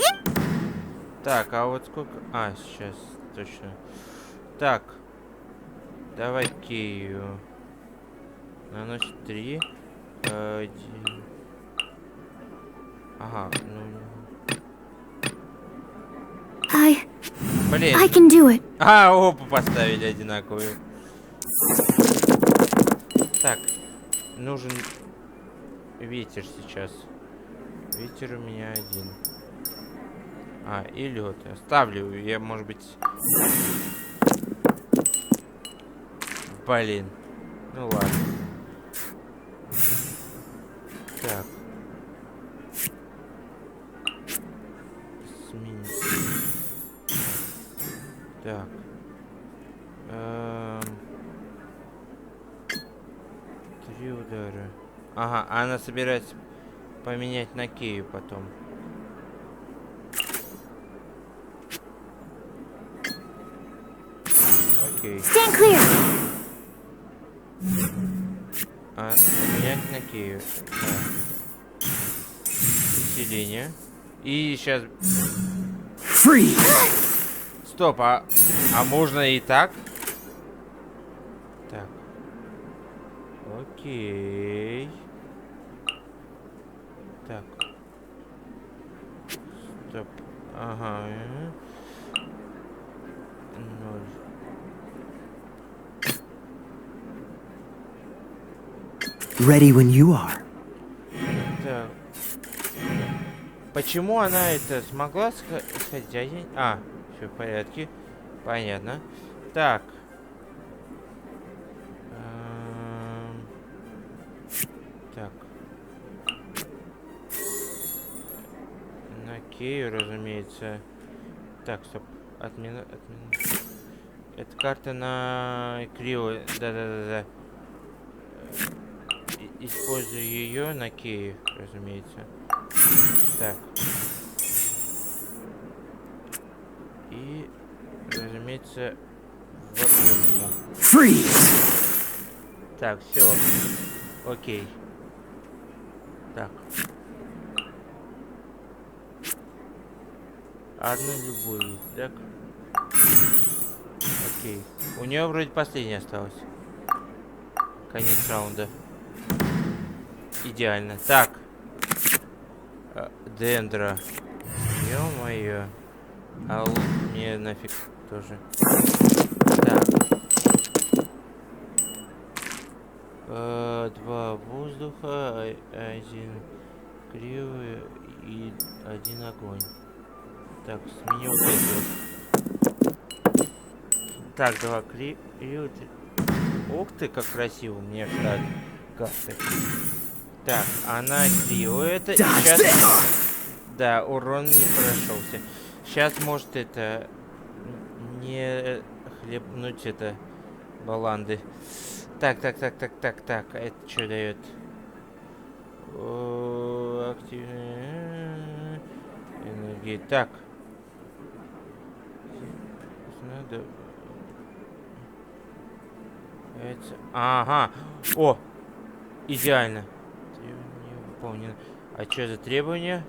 Speaker 1: Так, а вот сколько... сейчас, точно. Так. Давай Кею. Наносит 3. 1. Ага, ну... Блин.
Speaker 3: I can do it.
Speaker 1: Опа, поставили одинаковые. Так, нужен ветер сейчас. Ветер у меня один. И лед. Оставлю. Я, может быть... Блин. Ну ладно. Так. Сменить. Так. 3 удара. Ага, она собирается поменять на Кею потом. Окей.
Speaker 3: Stand clear.
Speaker 1: Поменять на Кею. Да. Усиление. И сейчас...
Speaker 4: Free!
Speaker 1: Стоп, а можно и так? Так. Окей. Так. Стоп. Ага. 0.
Speaker 4: Ready when you are.
Speaker 1: Так. Почему она это смогла сходить? Все в порядке. Понятно. Так. Так. На Кею, разумеется. Так, стоп. Отмена. Это карта на Крио. Да. Использую ее на Кею, разумеется. Так. И, разумеется, вопьем ему.
Speaker 4: Freeze!
Speaker 1: Так, все. Окей. Так. Одну любую, так. Окей. У нее вроде последняя осталась. Конец раунда. Идеально. Так. Дендра. Ё-моё. Мне нафиг тоже. Так. 2 воздуха, 1 кривый и 1 огонь. Так, сменю вот это вот. Так, 2 кривых. Ух ты, как красиво мне так карты. Так, она кривая. Это сейчас... Да, урон не прошелся. Сейчас может это... Не хлебнуть это... Баланды. Так. Это что дает? Активная энергия. Так. Надо... Ага. О! Идеально. Требование выполнено. А что за требования?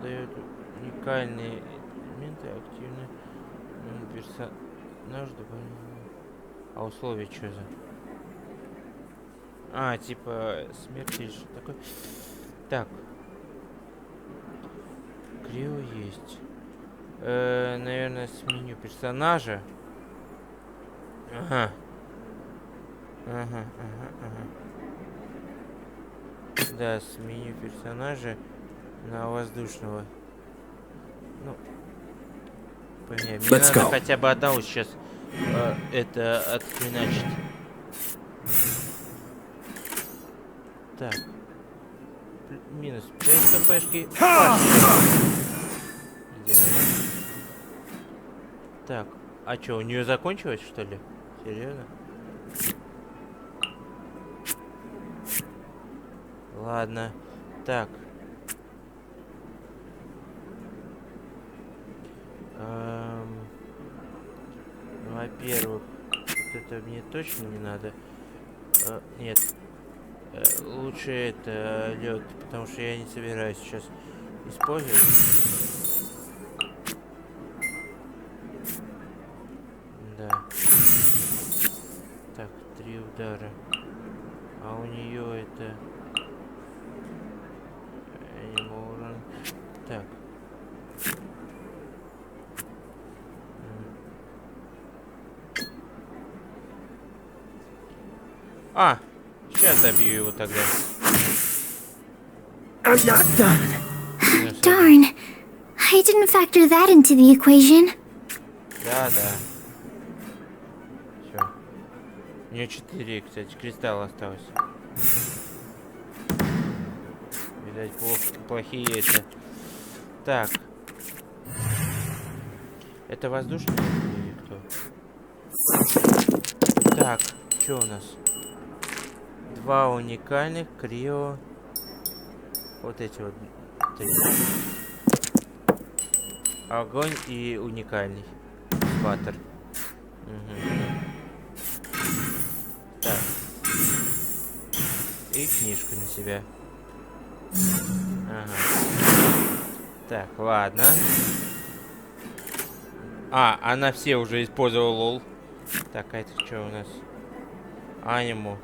Speaker 1: Дает уникальные элементы, активные персонаж дополнительно. А условия что за? А, типа смерть или что такое? Так. Крио есть. Наверное, с меню персонажа. Ага. Ага. Да, с меню персонажа на воздушного. Ну, понятно. Мне
Speaker 6: Let's
Speaker 1: надо
Speaker 6: go.
Speaker 1: хотя бы одного сейчас это отхреначить. Так. Минус 5 КПшки. Идеально. Так, а что, у нее закончилось, что ли? Серьезно? Ладно. Так. Во-первых, вот это мне точно не надо. Нет. Лучше это лед, потому что я не собираюсь сейчас использовать. Да. Так, 3 удара. А у нее это... урон. Так. А! Сейчас добью его тогда.
Speaker 4: I'm not done.
Speaker 3: Darn. I didn't factor that into the equation.
Speaker 1: Да. Все. У нее 4, кстати, кристалла осталось. Видать, плохие это. Так. Это воздушный или кто? Так, что у нас? 2 уникальных, крио. Вот эти вот. Огонь и уникальный. Баттер. Угу. Так. И книжку на себя. Ага. Так, ладно. А, она все уже использовала лол. Так, а это что у нас? Аниму.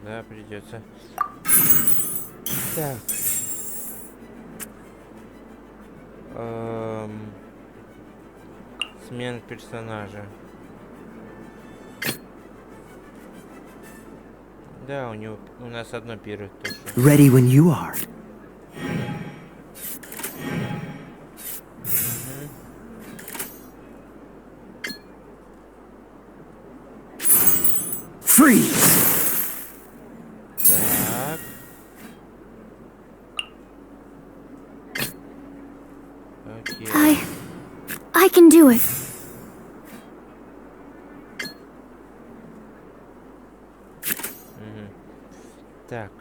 Speaker 1: Да, придется. Так. Смена персонажа. Да, у нас одно первое точно.
Speaker 4: Ready when you are. Freeze.
Speaker 1: Так. Окей.
Speaker 3: I can do it.
Speaker 1: Так.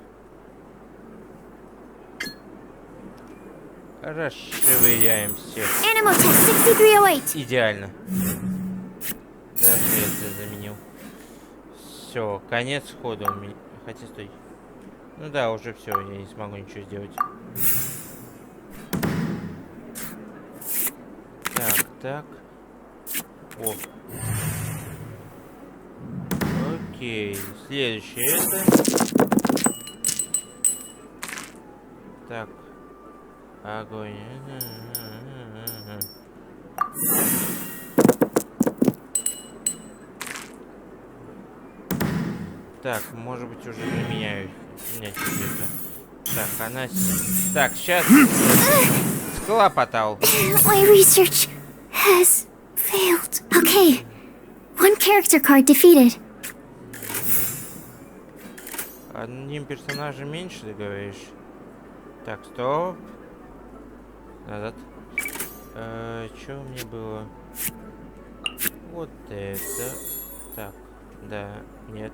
Speaker 1: Расшевыряем всех.
Speaker 3: Animal test 6308.
Speaker 1: Идеально. Даже это заменил. Все, конец хода у меня. Хотя стой. Ну да, уже все, я не смогу ничего сделать. Так. О. Окей. Следующее это. Так. Огонь. Так, может быть, уже заменяю. Менять где-то. Так, она... Так, сейчас... Схлопотал.
Speaker 3: My research has failed. Okay. One character card defeated.
Speaker 1: Одним персонажем меньше, ты говоришь? Так, стоп. Назад. Что у меня было? Вот это. Так, да, нет.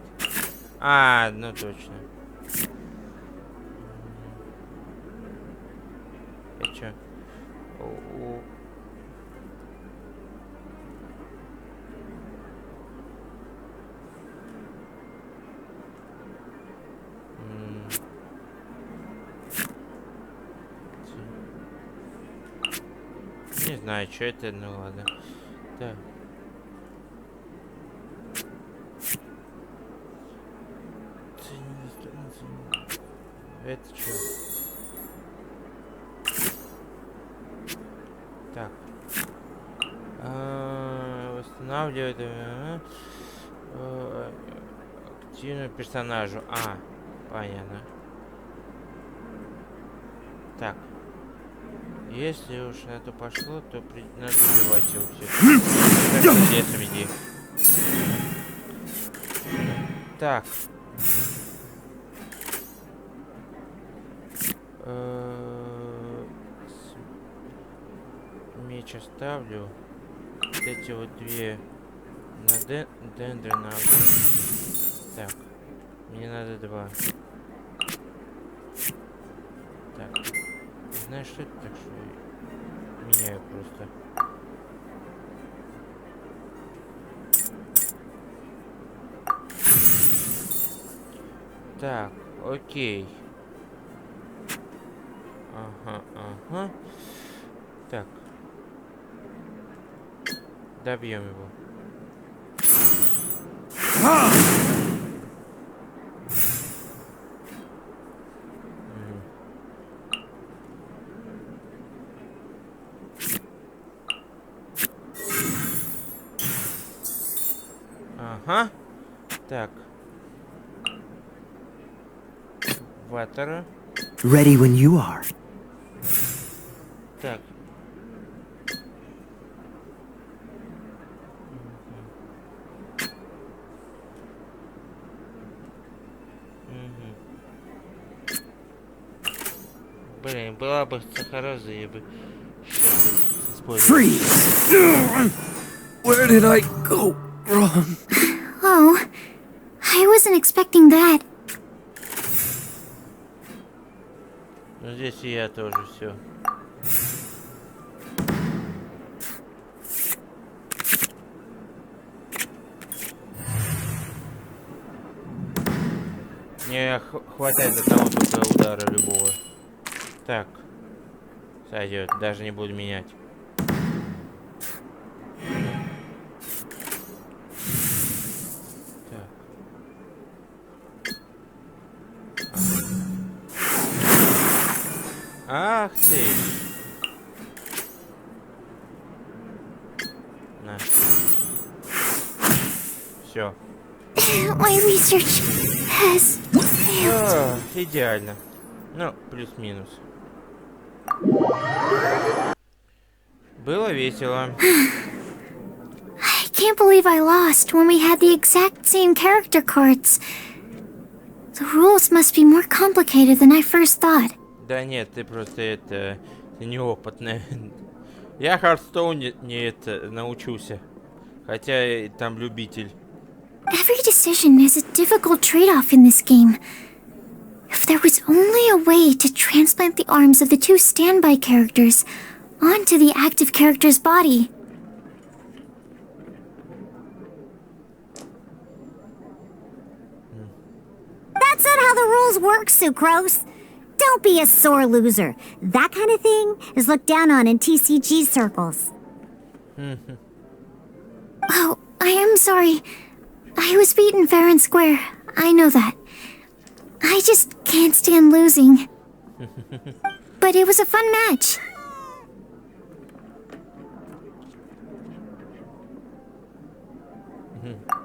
Speaker 1: А, ну точно. Чё? О-о. Не знаю, что это, ну ладно. Так. Это что? Так. Восстанавливает активную персонажу. Понятно. Так. Если уж на то пошло, то надо убивать его все. Так, лесом иди. Так. Меч оставлю. Вот эти вот две на дендры на огонь. Так. Мне надо 2. Так. Знаешь, что это, так что меняю просто. Так, окей. Ага. Так. Добьем его. Ага. Так. Ватера.
Speaker 4: Ready when you are.
Speaker 1: Так. Блин, была бы сахароза, я бы сейчас использовал.
Speaker 6: Freeze! Where did I go wrong?
Speaker 3: Oh, I wasn't expecting that.
Speaker 1: Ну здесь и я тоже все. Мне хватает одного только удара любого. Так. Сойдет, даже не буду менять. Так. Ах ты! На. Все.
Speaker 3: My research has failed.
Speaker 1: Идеально. Ну, плюс-минус. Было весело.
Speaker 3: I can't believe I lost when we had the exact same character cards. The rules must be more complicated than I first thought.
Speaker 1: Да нет, ты просто ты неопытная. Я Хардстоун не научился. Хотя там любитель.
Speaker 3: Every decision is a difficult trade-off in this game. If there was only a way to transplant the arms of the 2 standby characters onto the active character's body.
Speaker 5: That's not how the rules work, Sucrose. Don't be a sore loser. That kind of thing is looked down on in TCG circles.
Speaker 3: Oh, I am sorry. I was beaten fair and square. I know that. I just can't stand losing. But it was a fun match.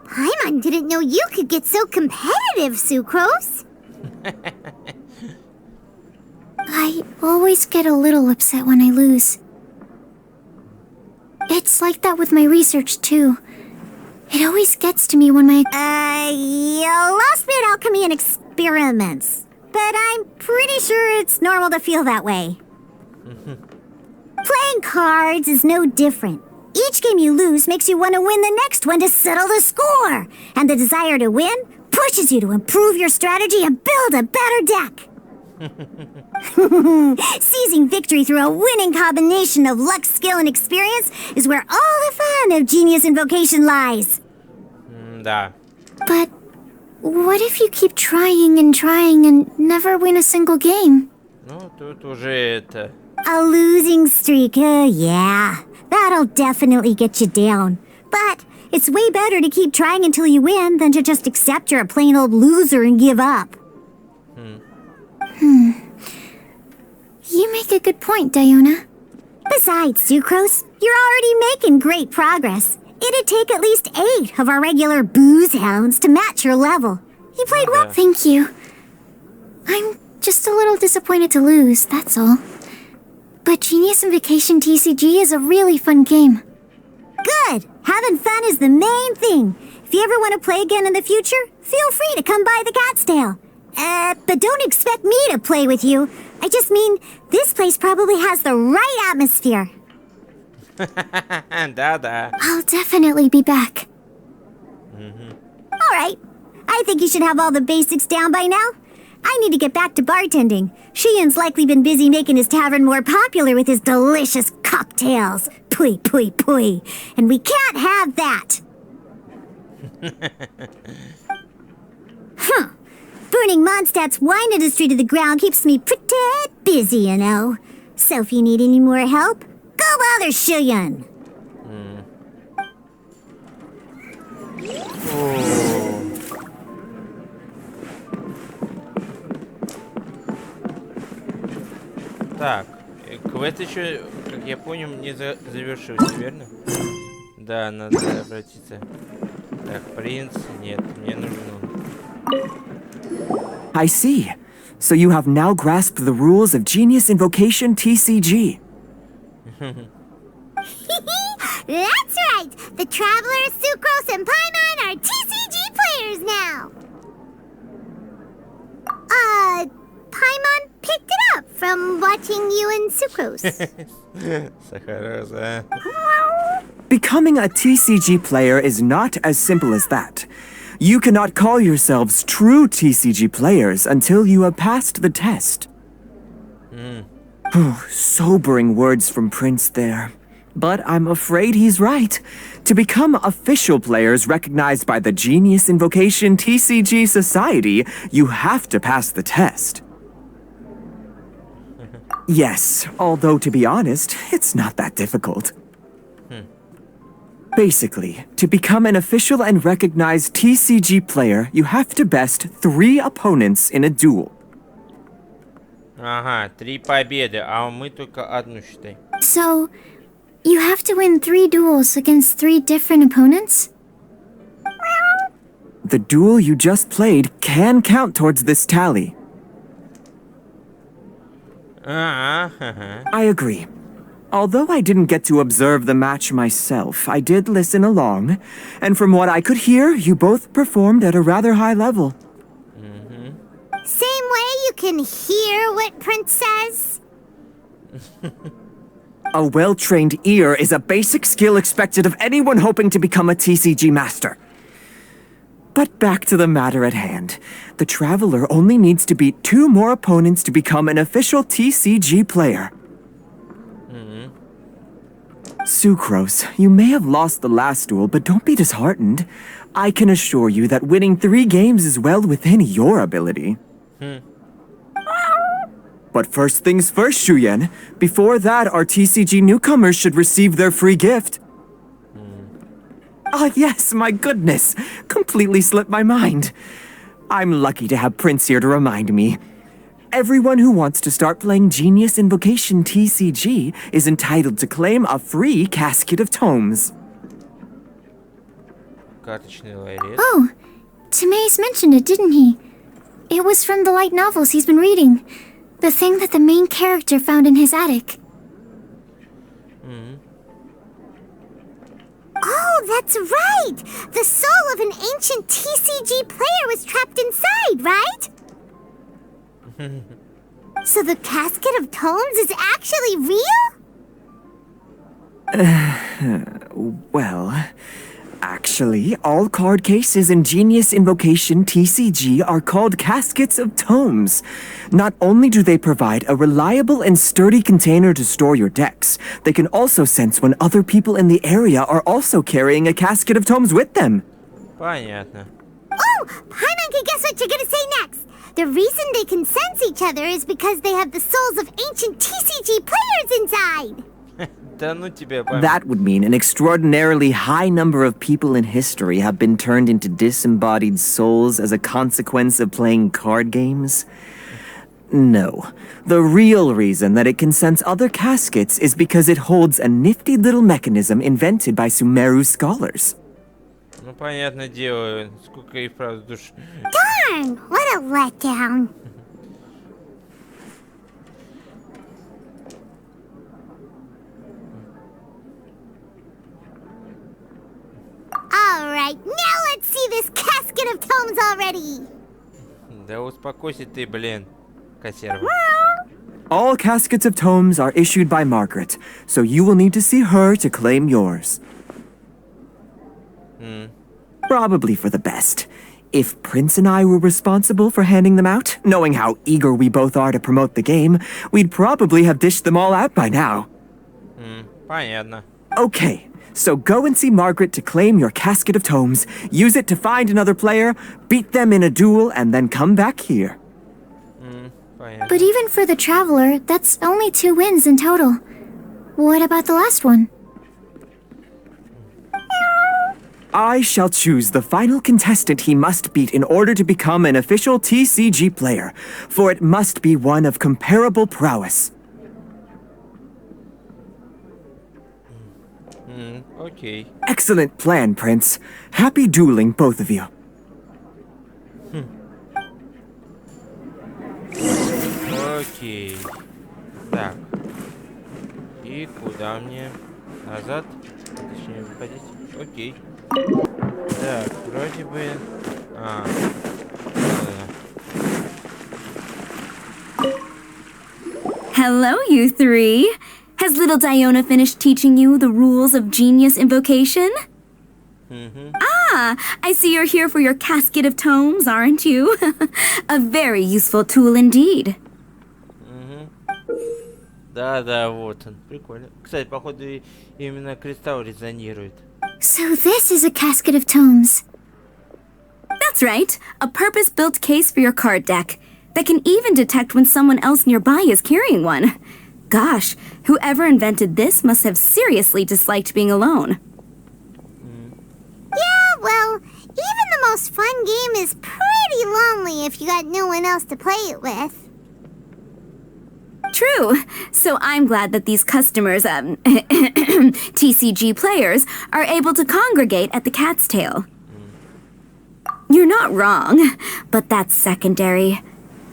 Speaker 5: Paimon didn't know you could get so competitive, Sucrose.
Speaker 3: I always get a little upset when I lose. It's like that with my research, too. It always gets to me when my...
Speaker 5: You lost me at alchemy and experiments. But I'm pretty sure it's normal to feel that way. Playing cards is no different. Each game you lose makes you want to win the next one to settle the score. And the desire to win pushes you to improve your strategy and build a better deck. Seizing victory through a winning combination of luck, skill, and experience is where all the fun of Genius Invocation lies.
Speaker 1: Да.
Speaker 3: But what if you keep trying and never win a single game?
Speaker 1: Ну, тут уже это...
Speaker 5: A losing streak, yeah. That'll definitely get you down. But it's way better to keep trying until you win than to just accept you're a plain old loser and give up.
Speaker 3: You make a good point, Diona.
Speaker 5: Besides, Sucrose, you're already making great progress. It'd take at least 8 of our regular booze hounds to match your level. You played well.
Speaker 3: Thank you. I'm just a little disappointed to lose, that's all. But Genius Invocation TCG is a really fun game.
Speaker 5: Good! Having fun is the main thing. If you ever want to play again in the future, feel free to come by the Cat's Tail. But don't expect me to play with you. I just mean, this place probably has the right atmosphere.
Speaker 1: Да-да.
Speaker 3: I'll definitely be back.
Speaker 5: Alright. I think you should have all the basics down by now. I need to get back to bartending. Shian's likely been busy making his tavern more popular with his delicious cocktails. Pui, pui, pui. And we can't have that. Huh. Burning Mondstadt's wine industry to the ground keeps me pretty busy, you know. So if you need any more help, go bother Shian.
Speaker 1: Так, квест еще, как я понял, не завершился, верно? Да, надо обратиться. Так, принц, нет, мне нужен он.
Speaker 4: I see. So you have now grasped the rules of Genius Invocation TCG.
Speaker 5: That's right! The Traveler, Sucrose, and Paimon are TCG players now! Paimon picked it up from watching you and Sucrose.
Speaker 1: Сахароза.
Speaker 4: Becoming a TCG player is not as simple as that. You cannot call yourselves true TCG players until you have passed the test. Sobering words from Prince there. But I'm afraid he's right. To become official players recognized by the Genius Invocation TCG Society, you have to pass the test. Yes, although to be honest, it's not that difficult. Basically, to become an official and recognized TCG player, you have to best 3 opponents in a duel.
Speaker 1: Ага, 3 победы, а мы только одну считай.
Speaker 3: So, you have to win 3 duels against 3 different opponents?
Speaker 4: The duel you just played can count towards this tally. I agree. Although I didn't get to observe the match myself, I did listen along, and from what I could hear, you both performed at a rather high level.
Speaker 5: Same way you can hear what Prince says?
Speaker 4: A well-trained ear is a basic skill expected of anyone hoping to become a TCG master. But back to the matter at hand. The Traveler only needs to beat 2 more opponents to become an official TCG player. Sucrose, you may have lost the last duel, but don't be disheartened. I can assure you that winning 3 games is well within your ability. But first things first, Shuyen. Before that, our TCG newcomers should receive their free gift. Ah, yes, my goodness. Completely slipped my mind. I'm lucky to have Prince here to remind me. Everyone who wants to start playing Genius Invocation TCG is entitled to claim a free casket of tomes.
Speaker 1: Карточный ларец.
Speaker 3: Oh, Timaeus mentioned it, didn't he? It was from the light novels he's been reading. The thing that the main character found in his attic.
Speaker 5: Oh, that's right! The soul of an ancient TCG player was trapped inside, right? So the casket of tomes is actually real?
Speaker 4: Well, Actually, all card cases in Genius Invocation TCG are called Caskets of Tomes. Not only do they provide a reliable and sturdy container to store your decks, they can also sense when other people in the area are also carrying a Casket of Tomes with them.
Speaker 1: Понятно.
Speaker 5: Oh, Paimon can guess what you're gonna say next. The reason they can sense each other is because they have the souls of ancient TCG players inside.
Speaker 1: Да ну тебя, Паймон.
Speaker 4: That would mean an extraordinarily high number of people in history have been turned into disembodied souls as a consequence of playing card games. No. The real reason that it can sense other caskets is because it holds a nifty little mechanism invented by Sumeru scholars.
Speaker 1: Ну, понятное дело, сколько и вправду душ.
Speaker 5: Darn, what a letdown. Alright, now let's see this casket of tomes already.
Speaker 1: Да успокойся ты, блин, консерва.
Speaker 4: All caskets of tomes are issued by Margaret, so you will need to see her to claim yours. Probably for the best. If Prince and I were responsible for handing them out, knowing how eager we both are to promote the game, we'd probably have dished them all out by now.
Speaker 1: Понятно.
Speaker 4: Okay, so go and see Margaret to claim your Casket of Tomes, use it to find another player, beat them in a duel, and then come back here.
Speaker 1: Понятно.
Speaker 3: But even for the Traveler, that's only 2 wins in total. What about the last one?
Speaker 4: I shall choose the final contestant he must beat in order to become an official TCG player, for it must be one of comparable prowess.
Speaker 1: Окей.
Speaker 4: Excellent plan, Prince. Happy dueling, both of you.
Speaker 1: Окей. Так. И куда мне? Назад? Точнее, выходить. Окей. Так, вроде бы...
Speaker 2: Hello, you three. Has little Diona finished teaching you the rules of Genius Invocation? Ah, I see you're here for your Casket of Tomes, aren't you? A very useful tool indeed.
Speaker 1: Да, вот он. Прикольно. Кстати, походу, именно кристалл резонирует.
Speaker 3: So this is a Casket of Tomes.
Speaker 2: That's right, a purpose-built case for your card deck that can even detect when someone else nearby is carrying one. Gosh, whoever invented this must have seriously disliked being alone.
Speaker 5: Yeah, well, even the most fun game is pretty lonely if you got no one else to play it with.
Speaker 2: True. So I'm glad that these customers, TCG players, are able to congregate at the Cat's Tail. You're not wrong, but that's secondary.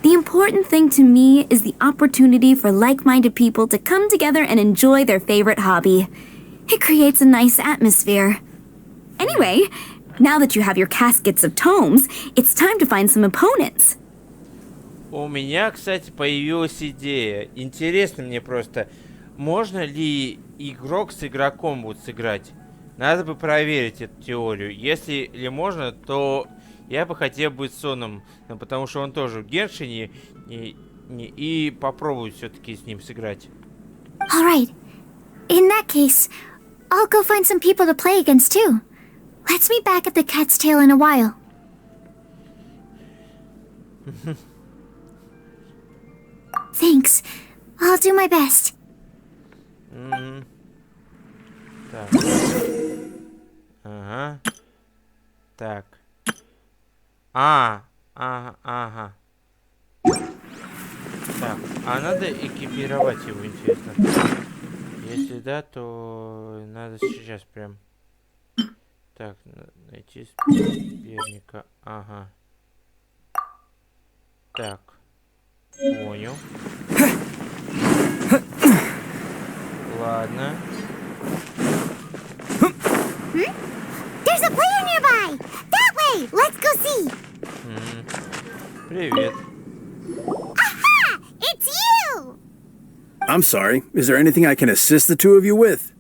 Speaker 2: The important thing to me is the opportunity for like-minded people to come together and enjoy their favorite hobby. It creates a nice atmosphere. Anyway, now that you have your Caskets of Tomes, it's time to find some opponents.
Speaker 1: У меня, кстати, появилась идея. Интересно мне просто, можно ли игрок с игроком будет сыграть? Надо бы проверить эту теорию. Если ли можно, то я бы хотел быть Соном, потому что он тоже в Геншине, и попробую все-таки с ним сыграть.
Speaker 3: Alright. In that case, I'll go find some people to play against too. Let's meet back at the Cat's Tail in a while. Thanks. I'll do my best.
Speaker 1: Так. Ага. Так. Ага. Так, а надо экипировать его, интересно. Если да, то надо сейчас прям. Так, найти соперника. Ага. Так. Понял. Ладно.
Speaker 5: There's a player nearby! That way! Let's go see!
Speaker 1: Привет.
Speaker 5: Aha! It's you!
Speaker 7: I'm sorry. Is there anything I can assist the two of you with?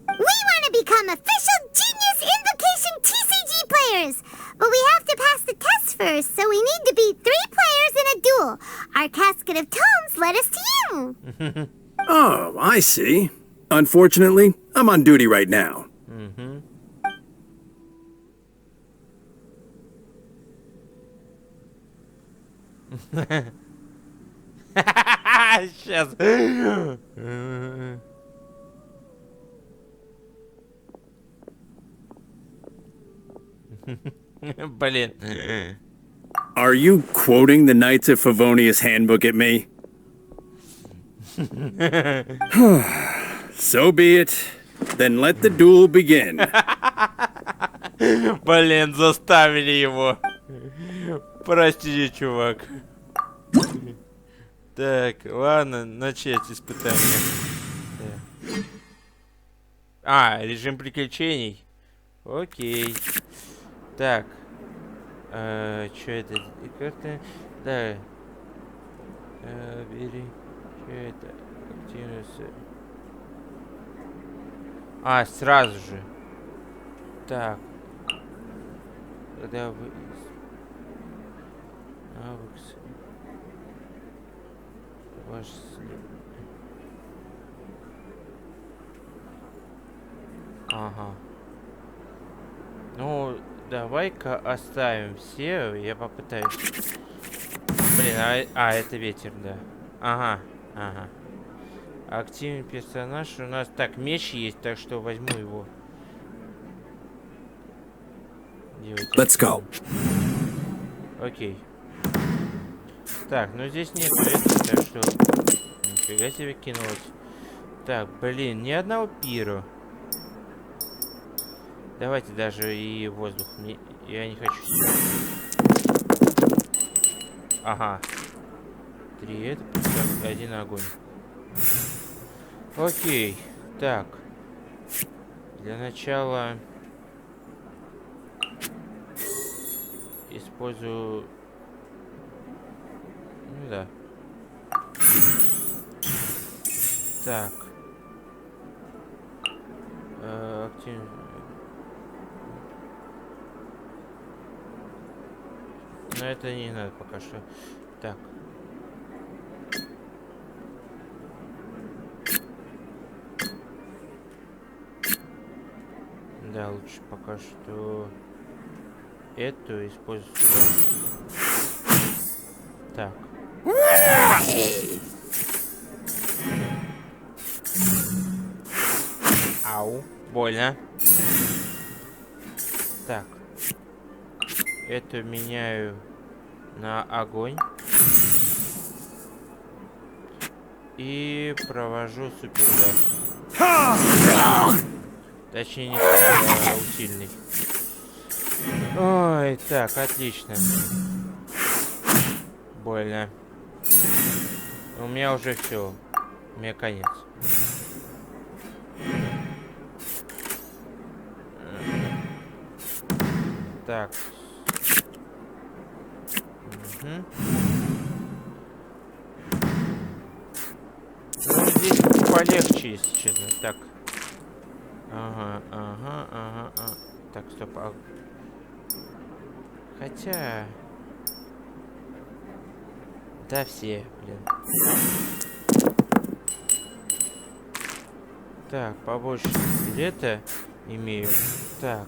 Speaker 5: We want to become official Genius Invocation players. But we have to pass the test first, so we need to beat 3 players in a duel. Our casket of tomes led us to you.
Speaker 7: Oh, I see. Unfortunately, I'm on duty right now.
Speaker 1: Сейчас. Блин.
Speaker 7: Are you quoting the Knights of Favonius handbook at me? So be it. Then let the duel begin.
Speaker 1: Блин, заставили его. Прости, чувак. Так, ладно, начать испытание. Да. Режим приключений. Окей. Так. Что это? Карта? Да. Бери. Что это? Активируется. Сразу же. Так. Когда вы... Ваш след. Ага. Ну, давай-ка оставим все. Я попытаюсь. Блин, это ветер, да. Ага. Активный персонаж. У нас так, меч есть, так что возьму его.
Speaker 6: Let's go.
Speaker 1: Окей. Так, ну здесь нет этого, так что... Нифига себе кинулось. Так, блин, ни одного пиру. Давайте даже и воздух. Я не хочу... Ага. 3, это 1 огонь. Окей. Так. Для начала... Использую... Ну да. Так. Активно. Но это не надо пока что. Так. Да, лучше пока что эту использовать сюда. Так. Ау, больно. Так. Это меняю на огонь. И провожу супер удар. Точнее, не супер, а усиленный. Ой, так, отлично. Больно. У меня уже все. У меня конец. Так. Ну, здесь полегче, если честно. Так. Ага. Так, стоп. Хотя... Да все, блин. Так, побольше билета имею. Так.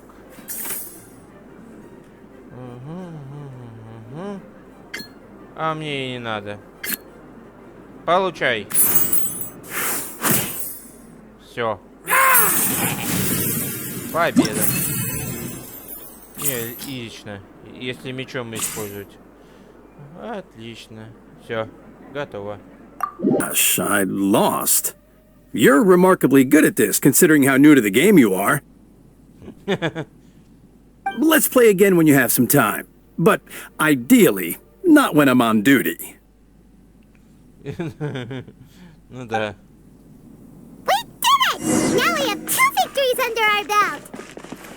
Speaker 1: А мне и не надо. Получай. Все. Победа. Не, лично. Если мечом использовать. Отлично. Все. Готово.
Speaker 7: Gosh, I lost. You're remarkably good at this, considering how new to the game you are. Let's play again when you have some time. But ideally, not when I'm on duty.
Speaker 1: Ну да.
Speaker 5: We did it! Now we have 2 victories under our belt.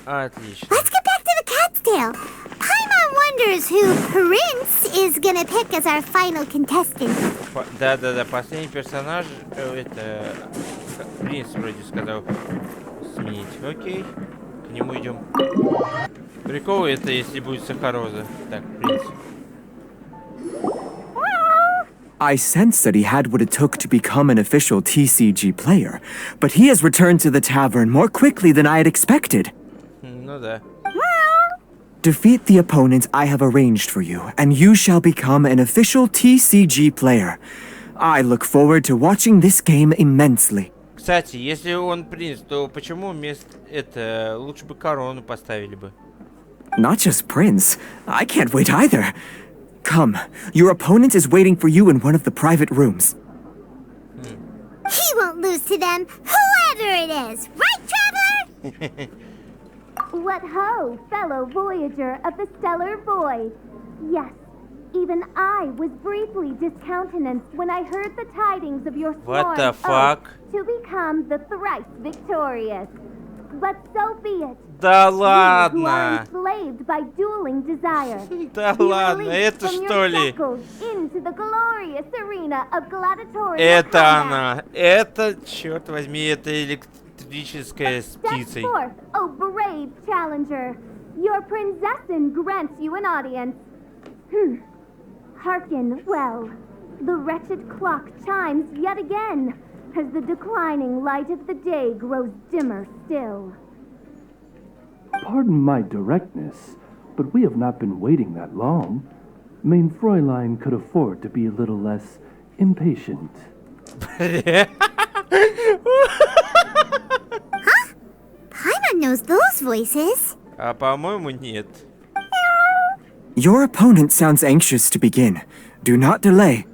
Speaker 1: Отлично.
Speaker 5: Let's get back to the cat's tail. Paimon wonders who Prince is gonna pick as our final contestant.
Speaker 1: Да. Последний персонаж, это принц вроде сказал сменить. Окей. К нему идем. Прикол это, если будет Сахароза. Так, принц.
Speaker 4: I sensed that he had what it took to become an official TCG player, but he has returned to the tavern more quickly than I had expected.
Speaker 1: Ну да.
Speaker 4: Defeat the opponent I have arranged for you, and you shall become an official TCG player. I look forward to watching this game immensely.
Speaker 1: Кстати, если он принц, то почему вместо это лучше бы корону поставили бы?
Speaker 4: Not just Prince. I can't wait either. Come, your opponent is waiting for you in one of the private rooms.
Speaker 5: He won't lose to them, whoever it is. Right, Traveler?
Speaker 8: What ho, fellow voyager of the stellar void. Yes, even I was briefly discountenanced when I heard the tidings of your
Speaker 1: What
Speaker 8: sworn
Speaker 1: the
Speaker 8: oath
Speaker 1: fuck?
Speaker 8: to become the thrice victorious. But so be it.
Speaker 1: Да
Speaker 8: You who are
Speaker 1: ладно!
Speaker 8: enslaved by dueling desire.
Speaker 1: Да
Speaker 8: Be
Speaker 1: ладно,
Speaker 8: released
Speaker 1: это
Speaker 8: from
Speaker 1: что
Speaker 8: your
Speaker 1: ли?
Speaker 8: shackles into the glorious arena of gladiatorial
Speaker 1: Это
Speaker 8: combat.
Speaker 1: она. Это, черт возьми, это электрическая с
Speaker 8: Step
Speaker 1: птицей.
Speaker 8: forth, O brave challenger. Your princessin grants you an audience. Hearken well. The wretched clock chimes yet again, as the declining light of the day grows dimmer still.
Speaker 9: Pardon my directness, but we have not been waiting that long. Mein Fräulein could afford to be a little less impatient.
Speaker 5: Paimon knows those voices.
Speaker 1: А по-моему, нет.
Speaker 4: Your opponent sounds anxious to begin. Do not delay.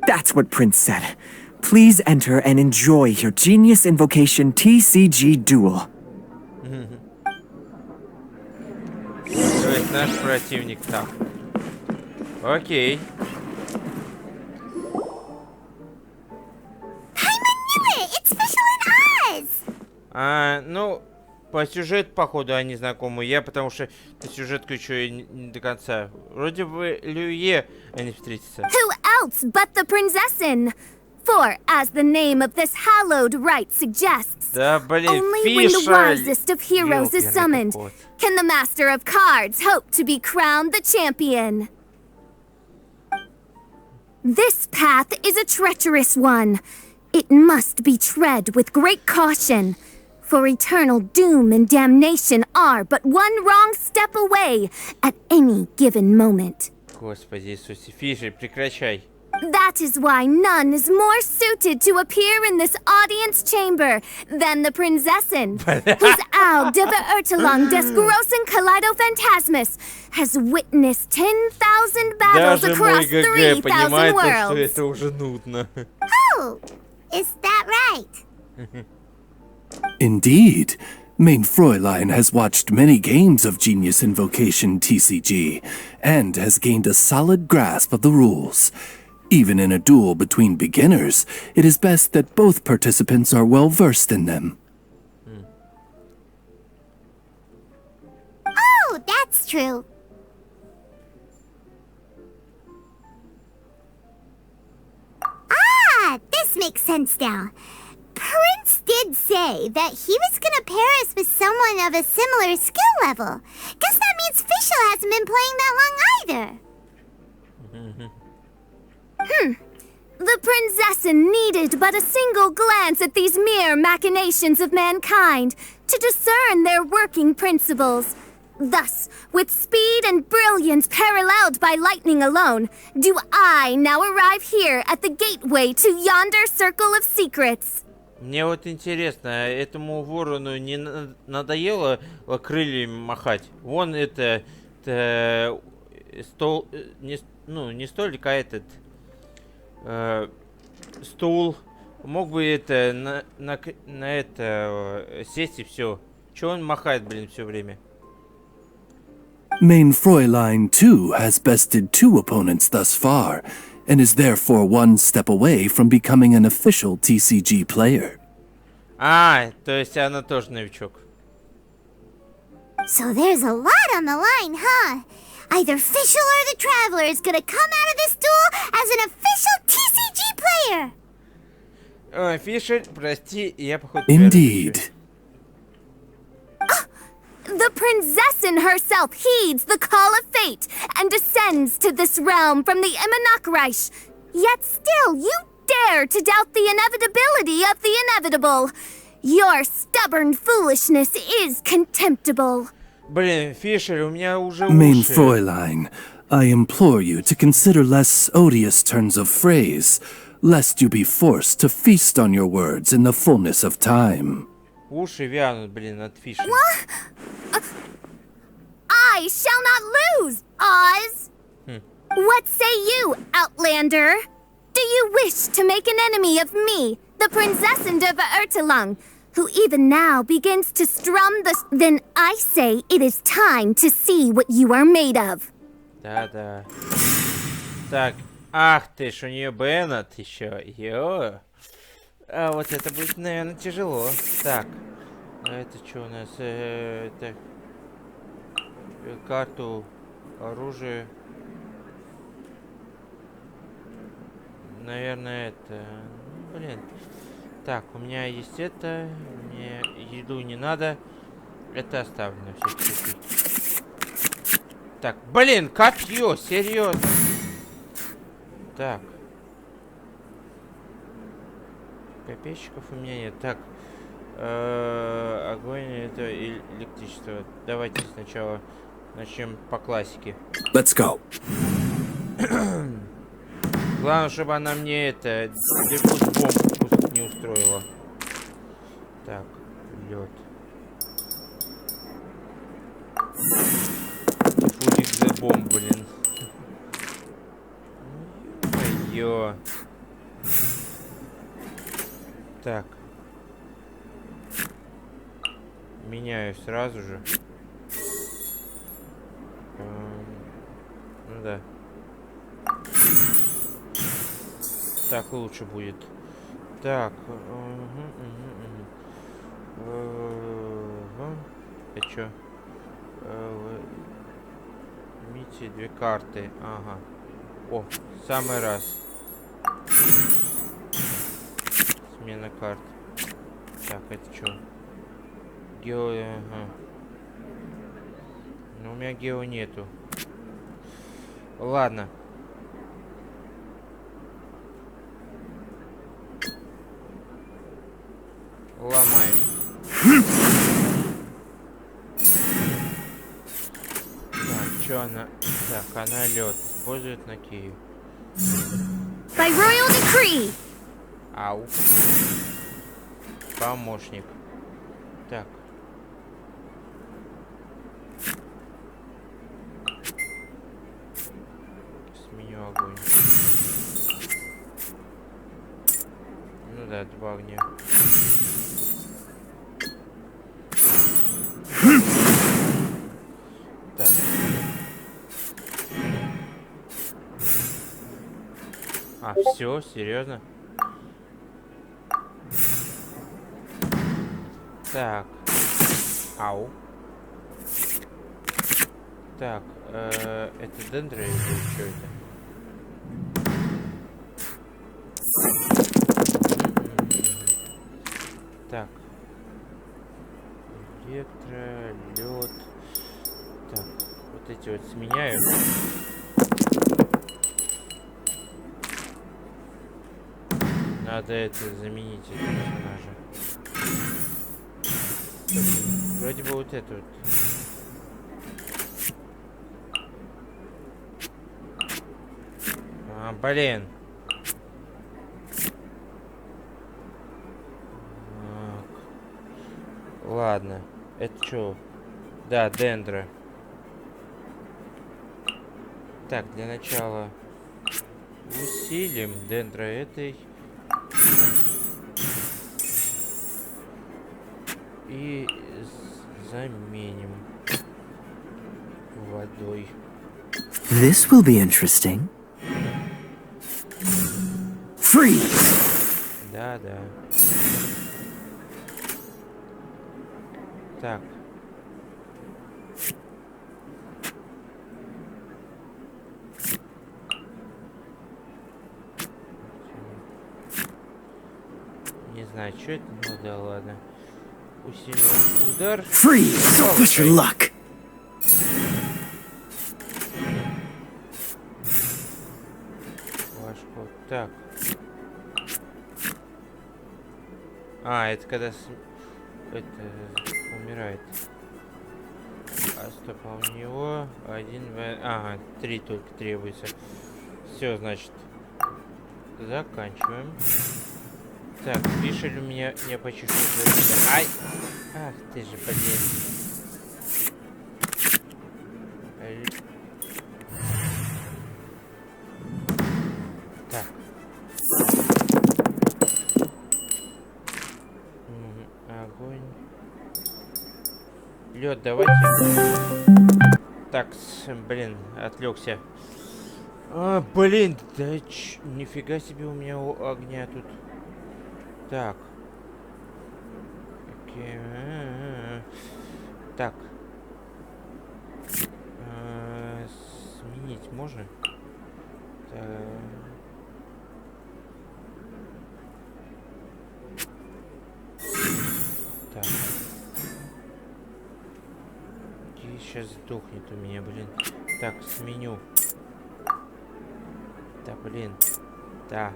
Speaker 4: That's what Prince said. Please enter and enjoy your Genius Invocation TCG duel.
Speaker 1: То есть наш противник там. Окей.
Speaker 5: Paimon knew it! It's Fischl and Oz!
Speaker 1: Ну, по сюжету, походу, они знакомы. Я, потому что на сюжетку еще и не до конца. Вроде бы Люе они встретятся.
Speaker 8: Who else but the princessin? For, as the name of this hallowed rite suggests,
Speaker 1: Да, блин,
Speaker 8: only when the
Speaker 1: Фиша!
Speaker 8: wisest of heroes is
Speaker 1: Ёлки-на
Speaker 8: summoned
Speaker 1: кот.
Speaker 8: can the master of cards hope to be crowned the champion. This path is a treacherous one. It must be tread with great caution, for eternal doom and damnation are but one wrong step away at any given moment.
Speaker 1: Господи Иисусе, Фиша, прекращай.
Speaker 8: That is why none is more suited to appear in this audience chamber than the princessin, whose Au de Beurtelang des großen Kaleido-Phantasmus has witnessed 10,000 battles
Speaker 1: Даже
Speaker 8: across
Speaker 1: мой ГГ
Speaker 8: 3,000
Speaker 1: понимает, то, что
Speaker 8: worlds.
Speaker 1: это уже нудно.
Speaker 5: Oh, is that right?
Speaker 9: Indeed. Mein Fräulein has watched many games of Genius Invocation TCG and has gained a solid grasp of the rules. Even in a duel between beginners, it is best that both participants are well versed in them.
Speaker 5: Oh, that's true. Ah, this makes sense now. Prince did say that he was gonna pair us with someone of a similar skill level. Guess that means Fischl hasn't been playing that long either.
Speaker 8: The princessin needed but a single glance at these mere machinations of mankind to discern their working principles. Thus, with speed and brilliance paralleled by lightning alone, do I now arrive here at the gateway to yonder circle of secrets.
Speaker 1: Мне вот интересно, этому ворону не надоело крыльями махать? Вон это стол, не столик, а этот стул. Мог бы это на это сесть и все. Чего он махает, блин, все время?
Speaker 9: Mein Fräulein, too, has bested 2 opponents thus far, and is therefore one step away from becoming an official TCG player.
Speaker 1: То есть она тоже новичок.
Speaker 5: So there's a lot on the line, huh? Either Fischl or the Traveler is gonna come out of this duel as an official TCG player.
Speaker 1: Ой, Фишер, прости, я походу...
Speaker 9: Indeed.
Speaker 8: Princessin herself heeds the call of fate and descends to this realm from the Imanakreich. Yet still, you dare to doubt the inevitability of the inevitable. Your stubborn foolishness is contemptible.
Speaker 1: Блин, Фишер, у меня уже
Speaker 9: Main
Speaker 1: уши.
Speaker 9: Fräulein, I implore you to consider less odious turns of phrase, lest you be forced to feast on your words in the fullness of time.
Speaker 1: Уши вянут, блин, от Фишера.
Speaker 8: I shall not lose, Oz. What say you, Outlander? Do you wish to make an enemy of me, the Princessin de Vertelung, who even now begins to strum the... Then I say it is time to see what you are made of.
Speaker 1: Да-да. Так, ах ты ж, у нее Беннет еще. Йо. А вот это будет, наверное, тяжело. Так, это что у нас? Так, карту, оружие. Наверное, это... Блин. Так, у меня есть это. Мне еду не надо. Это оставлю на всякий случай. Так, блин, копье, серьезно. Так. Копейщиков у меня нет. Так. Огонь, это электричество. Давайте сначала начнем по классике.
Speaker 6: Let's go.
Speaker 1: Главное, чтобы она мне это бомбу не устроила. Так, лед. Фудик за бомб, блин. Ё. Так. Меняю сразу же. Ну да. Так лучше будет. Так. Это что? Мити, 2 карты. Ага. О, самый раз. Смена карт. Так, это что? Гео... Ага. Но у меня гео нету. Ладно. Ломаем. Так, что она... Так, она лед использует на Киев.
Speaker 8: By royal decree.
Speaker 1: Ау. Помощник. Так. Сменю огонь. Ну да, 2 огня. Так. А, все, серьезно? Так. Ау. Так, это дендры или что это? Так. Электро, лед. Так, вот эти вот сменяю. Надо это заменить, это персонажа. Вроде бы вот это вот. А, блин. Так. Ладно. Это что? Да, дендра. Так, для начала усилим дендра этой. И заменим водой.
Speaker 4: This will be interesting. Freeze!
Speaker 1: Да, да. Так. Не знаю, что это, ну да ладно. Усилим удар.
Speaker 4: Freeze! Wish your luck!
Speaker 1: Так. А, это когда это умирает. А стоп, а у него один... Ага, 3 только требуется. Все, значит, заканчиваем. Так, Фишель у меня не почувствовал. Ай! Ах ты же, блин. Так. Огонь. Лед, давайте. Так, блин, отвлекся. А, блин, да нифига себе у меня огня тут. Так. Окей. Так. Сменить можно? Так. И сейчас сдохнет у меня, блин. Так, сменю. Да, блин. Да.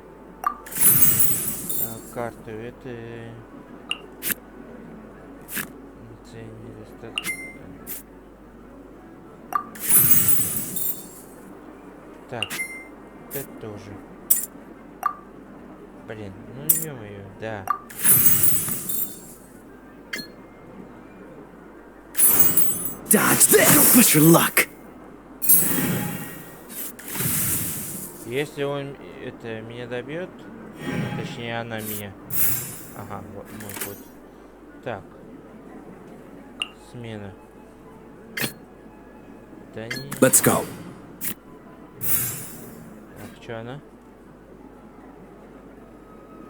Speaker 1: Карту это недостаточно. Так, это тоже. Блин, ну ё-моё, да.
Speaker 4: Dodge this! What's your luck?
Speaker 1: Если он это меня добьет, точнее она меня. Ага, вот мой ход. Так. Смена. Да не.
Speaker 4: Let's go.
Speaker 1: Так, что она?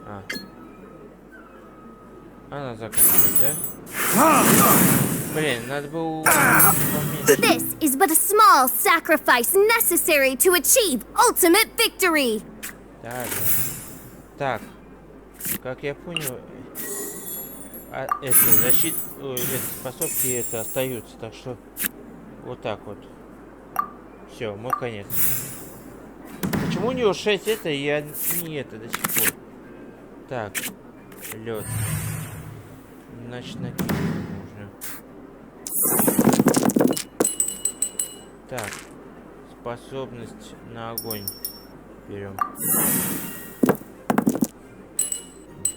Speaker 1: А. Она заканчивает, да? Блин, надо было поменьше.
Speaker 8: This is but a small sacrifice necessary to achieve ultimate victory.
Speaker 1: Да, да. Так, как я понял, это защита, эти способности это остаются, так что вот так вот. Все, мой конец. Почему у него 6 это, я не это до сих пор. Так, лед. Значит, накидывать нужно. Так, способность на огонь берем.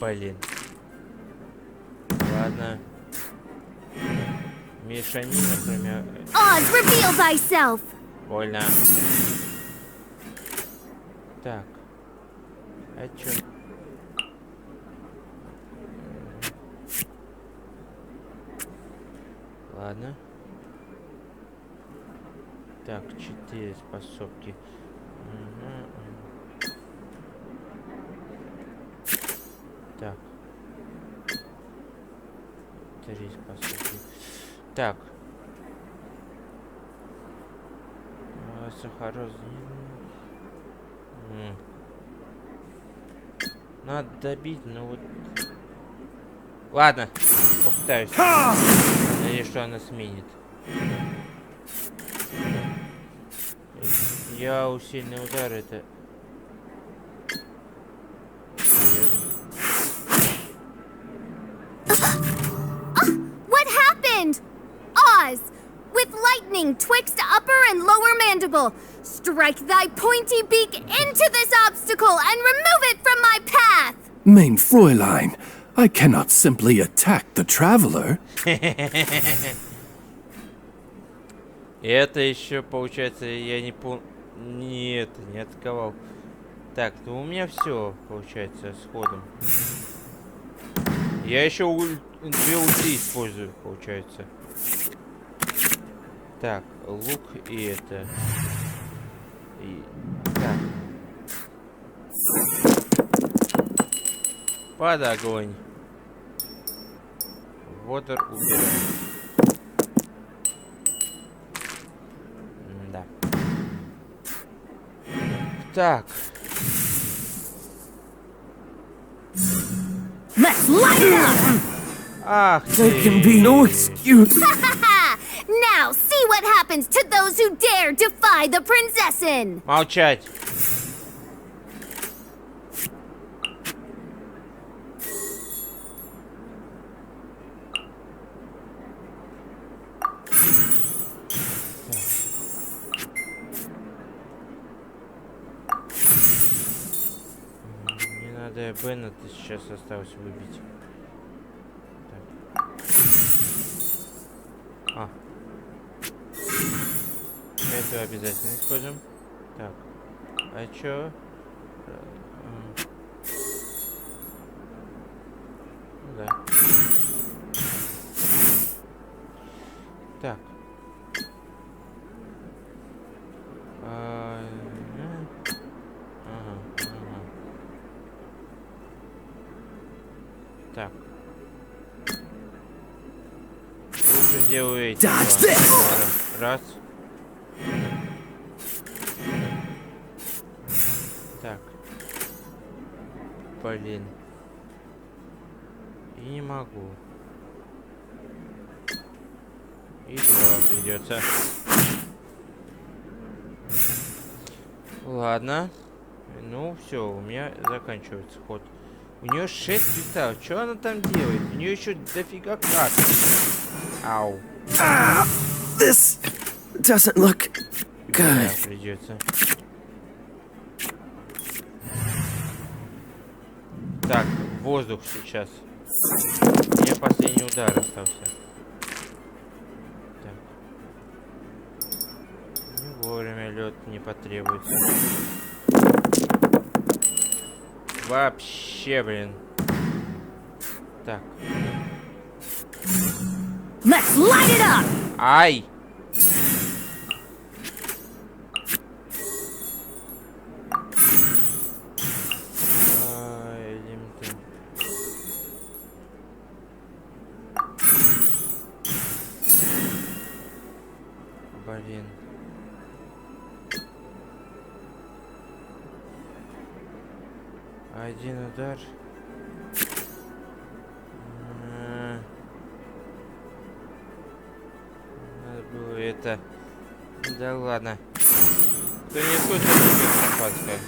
Speaker 1: Блин. Ладно. Мишанин, например.
Speaker 8: Oz, reveal thyself.
Speaker 1: Больно. Так. А чё? Ладно. Так, 4 способки. Так. 3 способки. Так. Сахароз. Надо добить, но вот... Ладно, попытаюсь. Надеюсь, что она сменит. Я усиленный удар это...
Speaker 8: What happened? Oz, with lightning twixt upper and lower mandible, strike thy pointy beak into this obstacle and remove it from my path.
Speaker 9: Mein Fräulein, I cannot simply attack the traveler.
Speaker 1: Это еще, получается, я не не атаковал. Так, ну у меня все, получается, с ходом. Я еще 2 ульты использую, получается. Так, лук и это. И... Так. Под огонь. Водор убираем. Да. Так.
Speaker 4: Let's light it up!
Speaker 1: Ах
Speaker 4: There can be no excuse.
Speaker 8: Now see what happens to those who dare defy the Prinzessin!
Speaker 1: Молчать. Надо Беннета сейчас осталось выбить. Так. Это обязательно используем. Так. А чё? Ну да. Так. Так. Лучше сделаю эти два. Раз. Так. Блин. И не могу. И два придется. Ладно. Ну все, у меня заканчивается ход. У нее 6 кристаллов. Что она там делает? У нее еще дофига карт. Ау.
Speaker 4: This doesn't look
Speaker 1: Да,
Speaker 4: good.
Speaker 1: придется. Так, воздух сейчас. Мне последний удар остался. Так. Ну, вовремя лед не потребуется. Вообще, блин. Так.
Speaker 2: Let's light it up!
Speaker 1: Ай! Элементы. Блин. Один удар. Надо было это. Да ладно. Кто не хочет выпить шампанское?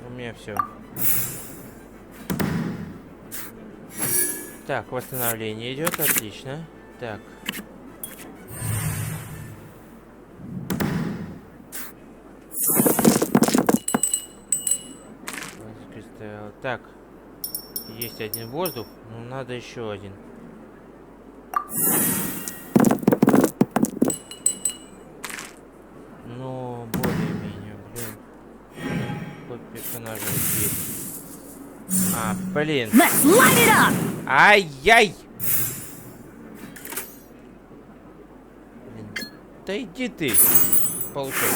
Speaker 1: У меня все. Так, восстановление идет, отлично. Так. Так. Есть один воздух, но надо еще один. Ну, более-менее, блин. Хоть персонажа есть. А, блин.
Speaker 2: Let's light it up!
Speaker 1: Ай-яй! Да иди ты. Получай.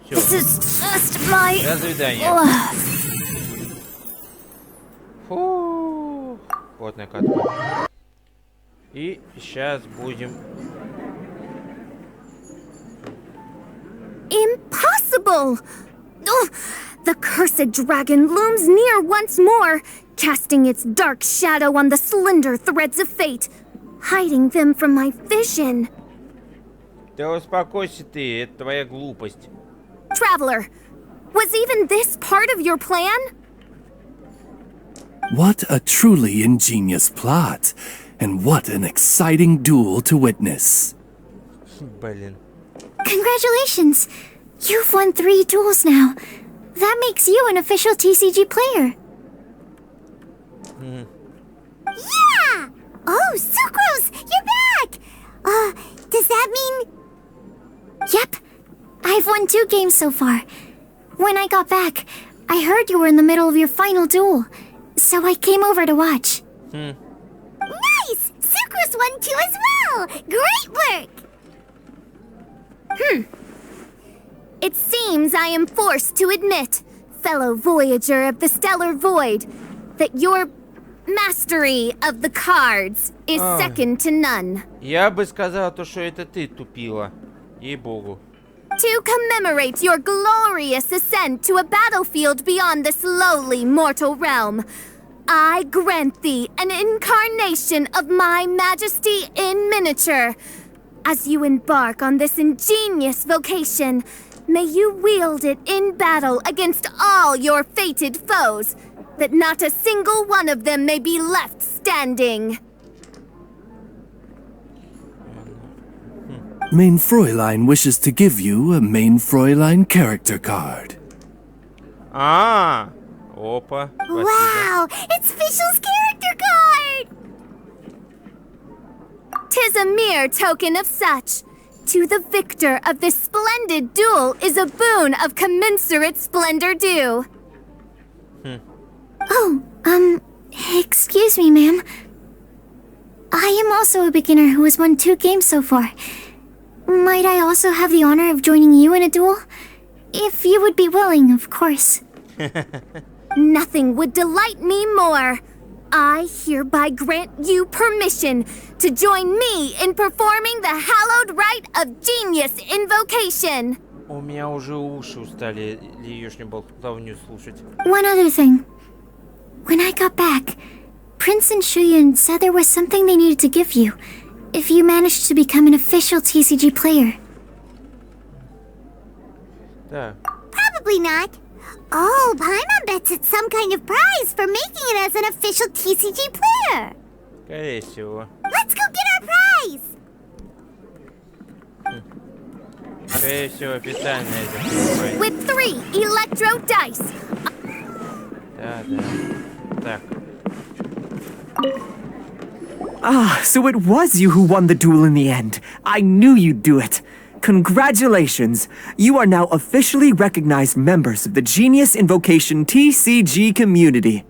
Speaker 1: Все.
Speaker 8: This is just my...
Speaker 1: До свидания. Фу. Плотная катка. И сейчас будем...
Speaker 8: Impossible! Oh, the cursed dragon looms near once more, casting its dark shadow on the slender threads of fate, hiding them from my vision.
Speaker 1: Да успокойся ты, это твоя глупость.
Speaker 8: Traveler, was even this part of your plan?
Speaker 9: What a truly ingenious plot, and what an exciting duel to witness.
Speaker 1: Блин.
Speaker 3: Congratulations! You've won 3 duels now. That makes you an official TCG player.
Speaker 5: Yeah! Oh, Sucrose, you're back! Does that mean...
Speaker 3: Yep. I've won 2 games so far. When I got back, I heard you were in the middle of your final duel, so I came over to watch.
Speaker 5: Nice! Sucrose won too as well! Great work!
Speaker 8: It seems I am forced to admit, fellow voyager of the stellar void, that your mastery of the cards is second to none.
Speaker 1: Я бы сказала то, что это ты тупила. Ей-богу.
Speaker 8: To commemorate your glorious ascent to a battlefield beyond this lowly mortal realm, I grant thee an incarnation of my majesty in miniature. As you embark on this ingenious vocation, may you wield it in battle against all your fated foes, that not a single one of them may be left standing.
Speaker 9: Main Fräulein wishes to give you a Main Fräulein character card.
Speaker 1: А, опа. Спасибо.
Speaker 5: Wow, it's Fischl's character card!
Speaker 8: 'Tis a mere token of such. To the victor of this splendid duel is a boon of commensurate splendor due.
Speaker 3: Oh, excuse me, ma'am. I am also a beginner who has won 2 games so far. Might I also have the honor of joining you in a duel? If you would be willing, of course.
Speaker 8: Nothing would delight me more. I hereby grant you permission to join me in performing the hallowed rite of genius invocation.
Speaker 1: У меня уже уши устали еешнюю болтовню слушать.
Speaker 3: One other thing. When I got back, Prince and Shuyan said there was something they needed to give you if you managed to become an official TCG player.
Speaker 1: Так.
Speaker 5: Probably not. Oh, Paimon bets it's some kind of prize for making it as an official TCG player.
Speaker 1: Скорее всего.
Speaker 5: Let's go get our prize!
Speaker 1: Скорее всего, официально это.
Speaker 8: With 3 electro dice.
Speaker 1: Да, да. Так.
Speaker 4: Ah, so it was you who won the duel in the end. I knew you'd do it. Congratulations! You are now officially recognized members of the Genius Invocation TCG community.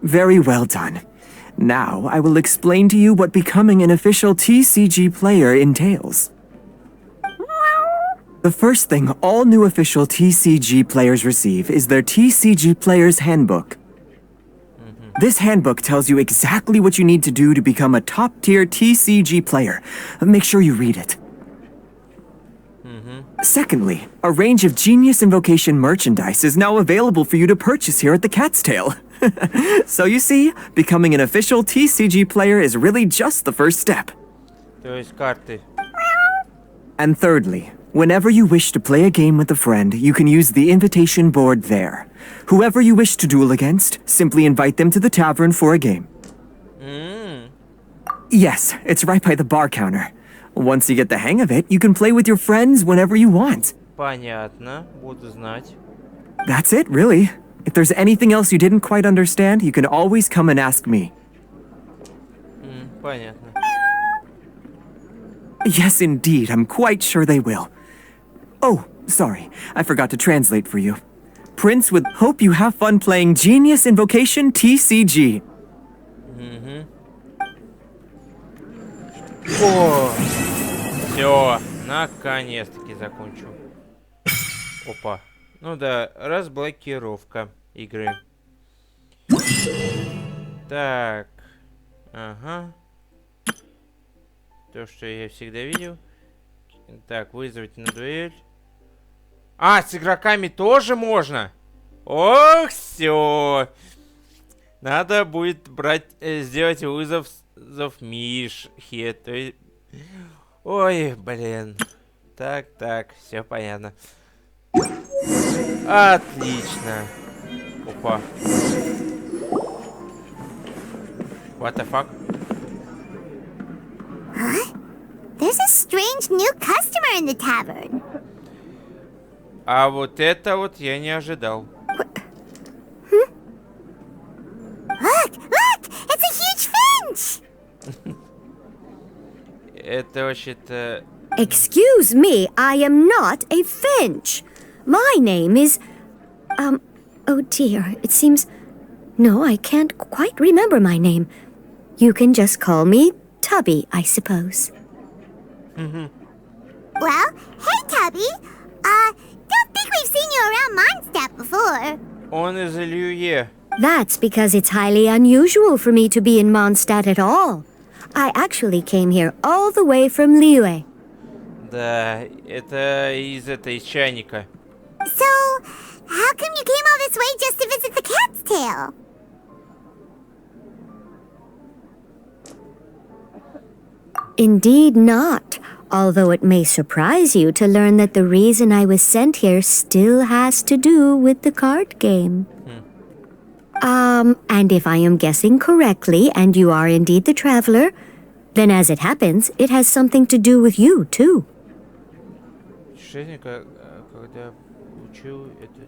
Speaker 4: Very well done. Now I will explain to you what becoming an official TCG player entails. The first thing all new official TCG players receive is their TCG Player's Handbook. This handbook tells you exactly what you need to do to become a top-tier TCG player. Make sure you read it. Secondly, a range of Genius Invocation merchandise is now available for you to purchase here at the Cat's Tail. So you see, becoming an official TCG player is really just the first step.
Speaker 1: То есть карты.
Speaker 4: And thirdly, whenever you wish to play a game with a friend, you can use the invitation board there. Whoever you wish to duel against, simply invite them to the tavern for a game. Yes, it's right by the bar counter. Once you get the hang of it, you can play with your friends whenever you want.
Speaker 1: Понятно, буду знать.
Speaker 4: That's it, really. If there's anything else you didn't quite understand, you can always come and ask me.
Speaker 1: Понятно.
Speaker 4: Yes, indeed, I'm quite sure they will. Oh, sorry, I forgot to translate for you. Prince would hope you have fun playing Genius Invocation TCG.
Speaker 1: О! Все, наконец-таки закончу. Опа. Ну да, разблокировка игры. Так. Ага. То, что я всегда видел. Так, вызвать на дуэль. А, с игроками тоже можно? Ох, все. Надо будет брать, сделать вызов Мишхе. То есть... Ой, блин. Так, все понятно. Отлично. Опа. What the fuck?
Speaker 5: Huh? There's a strange new customer in the tavern.
Speaker 1: А вот это вот я не ожидал.
Speaker 5: Look! It's a huge finch!
Speaker 1: Это вообще-то...
Speaker 10: Excuse me, I am not a finch. My name is... oh dear, it seems... No, I can't quite remember my name. You can just call me Tubby, I suppose.
Speaker 5: Well, hey Tubby. Don't think we've seen you around Mondstadt before.
Speaker 1: Он из Ильюе.
Speaker 10: That's because it's highly unusual for me to be in Mondstadt at all. I actually came here all the way from Liyue.
Speaker 1: Да, это из чайника.
Speaker 5: So, how come you came all this way just to visit the Cat's Tail?
Speaker 10: Indeed not, although it may surprise you to learn that the reason I was sent here still has to do with the card game. And if I am guessing correctly, and you are indeed the traveler, Then as it happens, it has something to do with you, too.
Speaker 1: Путешественник, когда учил это...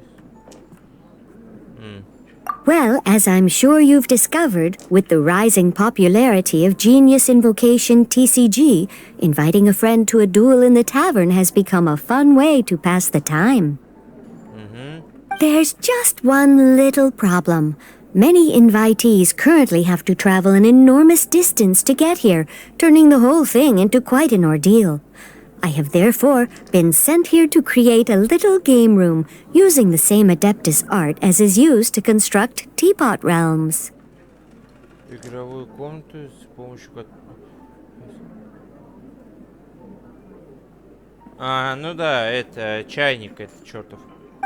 Speaker 10: Well, as I'm sure you've discovered, with the rising popularity of Genius Invocation TCG, inviting a friend to a duel in the tavern has become a fun way to pass the time. There's just one little problem. Many invitees currently have to travel an enormous distance to get here, turning the whole thing into quite an ordeal. I have therefore been sent here to create a little game room using the same Adeptus art as is used to construct teapot realms.
Speaker 1: Игровую комнату с помощью... А, ну да, это чайник, это чертов.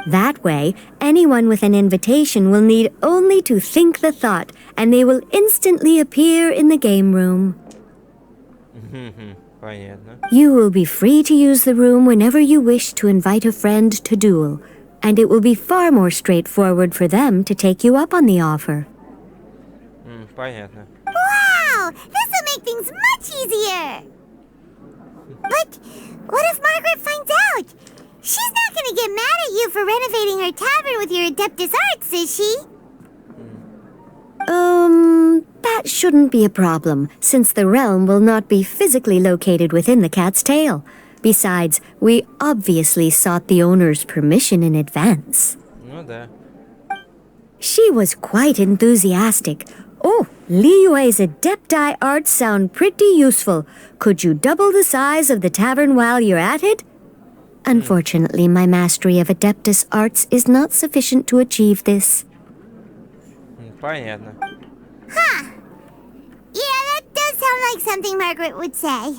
Speaker 10: That way, anyone with an invitation will need only to think the thought, and they will instantly appear in the game room.
Speaker 1: Понятно.
Speaker 10: You will be free to use the room whenever you wish to invite a friend to duel, and it will be far more straightforward for them to take you up on the offer.
Speaker 1: Понятно.
Speaker 5: Wow! This will make things much easier! But what if Margaret finds out? She's not gonna get mad at you for renovating her tavern with your Adeptus arts, is she?
Speaker 10: That shouldn't be a problem, since the realm will not be physically located within the cat's tail. Besides, we obviously sought the owner's permission in advance.
Speaker 1: Ну да.
Speaker 10: She was quite enthusiastic. Oh, Liyue's Adepti arts sound pretty useful. Could you double the size of the tavern while you're at it? Unfortunately, my mastery of Adeptus arts is not sufficient to achieve this.
Speaker 1: Понятно.
Speaker 5: Huh. Yeah, that does sound like something Margaret would say.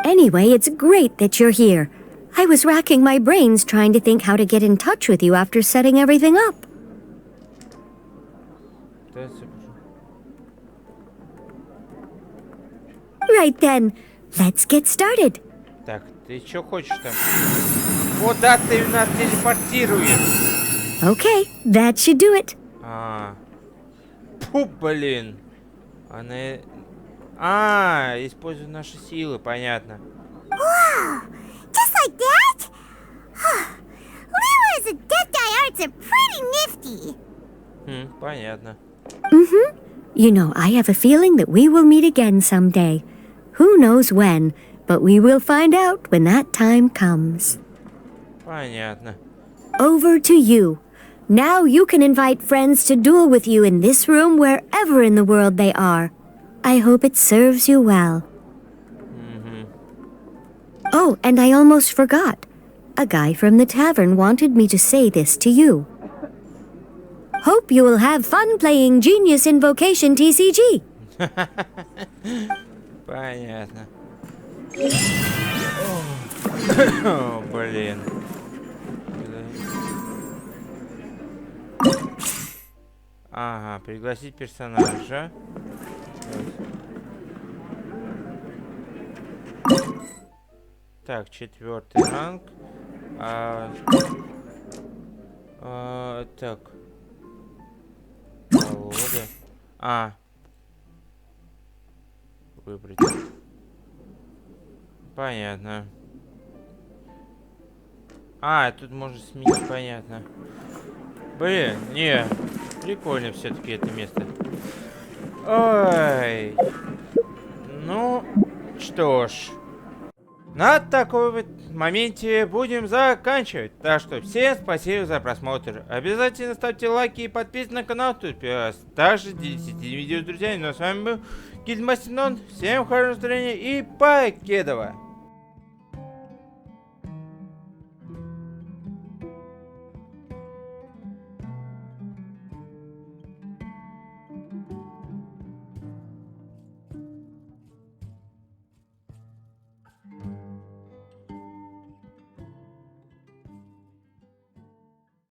Speaker 10: Anyway, it's great that you're here. I was racking my brains trying to think how to get in touch with you after setting everything up. Right then, let's get started.
Speaker 1: Так, ты чё хочешь там? Куда ты нас телепортируешь?
Speaker 10: Okay, that should do it.
Speaker 1: Фу, блин. Она... использует наши силы, понятно.
Speaker 5: Wow! Just like that? Liyue's Adepti arts are pretty nifty.
Speaker 1: Понятно.
Speaker 10: You know, I have a feeling that we will meet again someday. Who knows when, but we will find out when that time comes.
Speaker 1: Понятно.
Speaker 10: Over to you. Now you can invite friends to duel with you in this room wherever in the world they are. I hope it serves you well. Oh, and I almost forgot. A guy from the tavern wanted me to say this to you. Hope you will have fun playing Genius Invocation TCG.
Speaker 1: Понятно. О, блин. Ага, пригласить персонажа. Так, 4-й ранг. Так. Колода. Выбрать. Понятно. Тут можно сменить, понятно. Блин, не. Прикольно все-таки это место. Ой. Ну, что ж. На такой вот моменте будем заканчивать. Так что всем спасибо за просмотр. Обязательно ставьте лайки и подписывайтесь на канал. Также делитесь видео с друзьями. Ну а с вами был Гильдия. Всем хорошего настроения и покедова.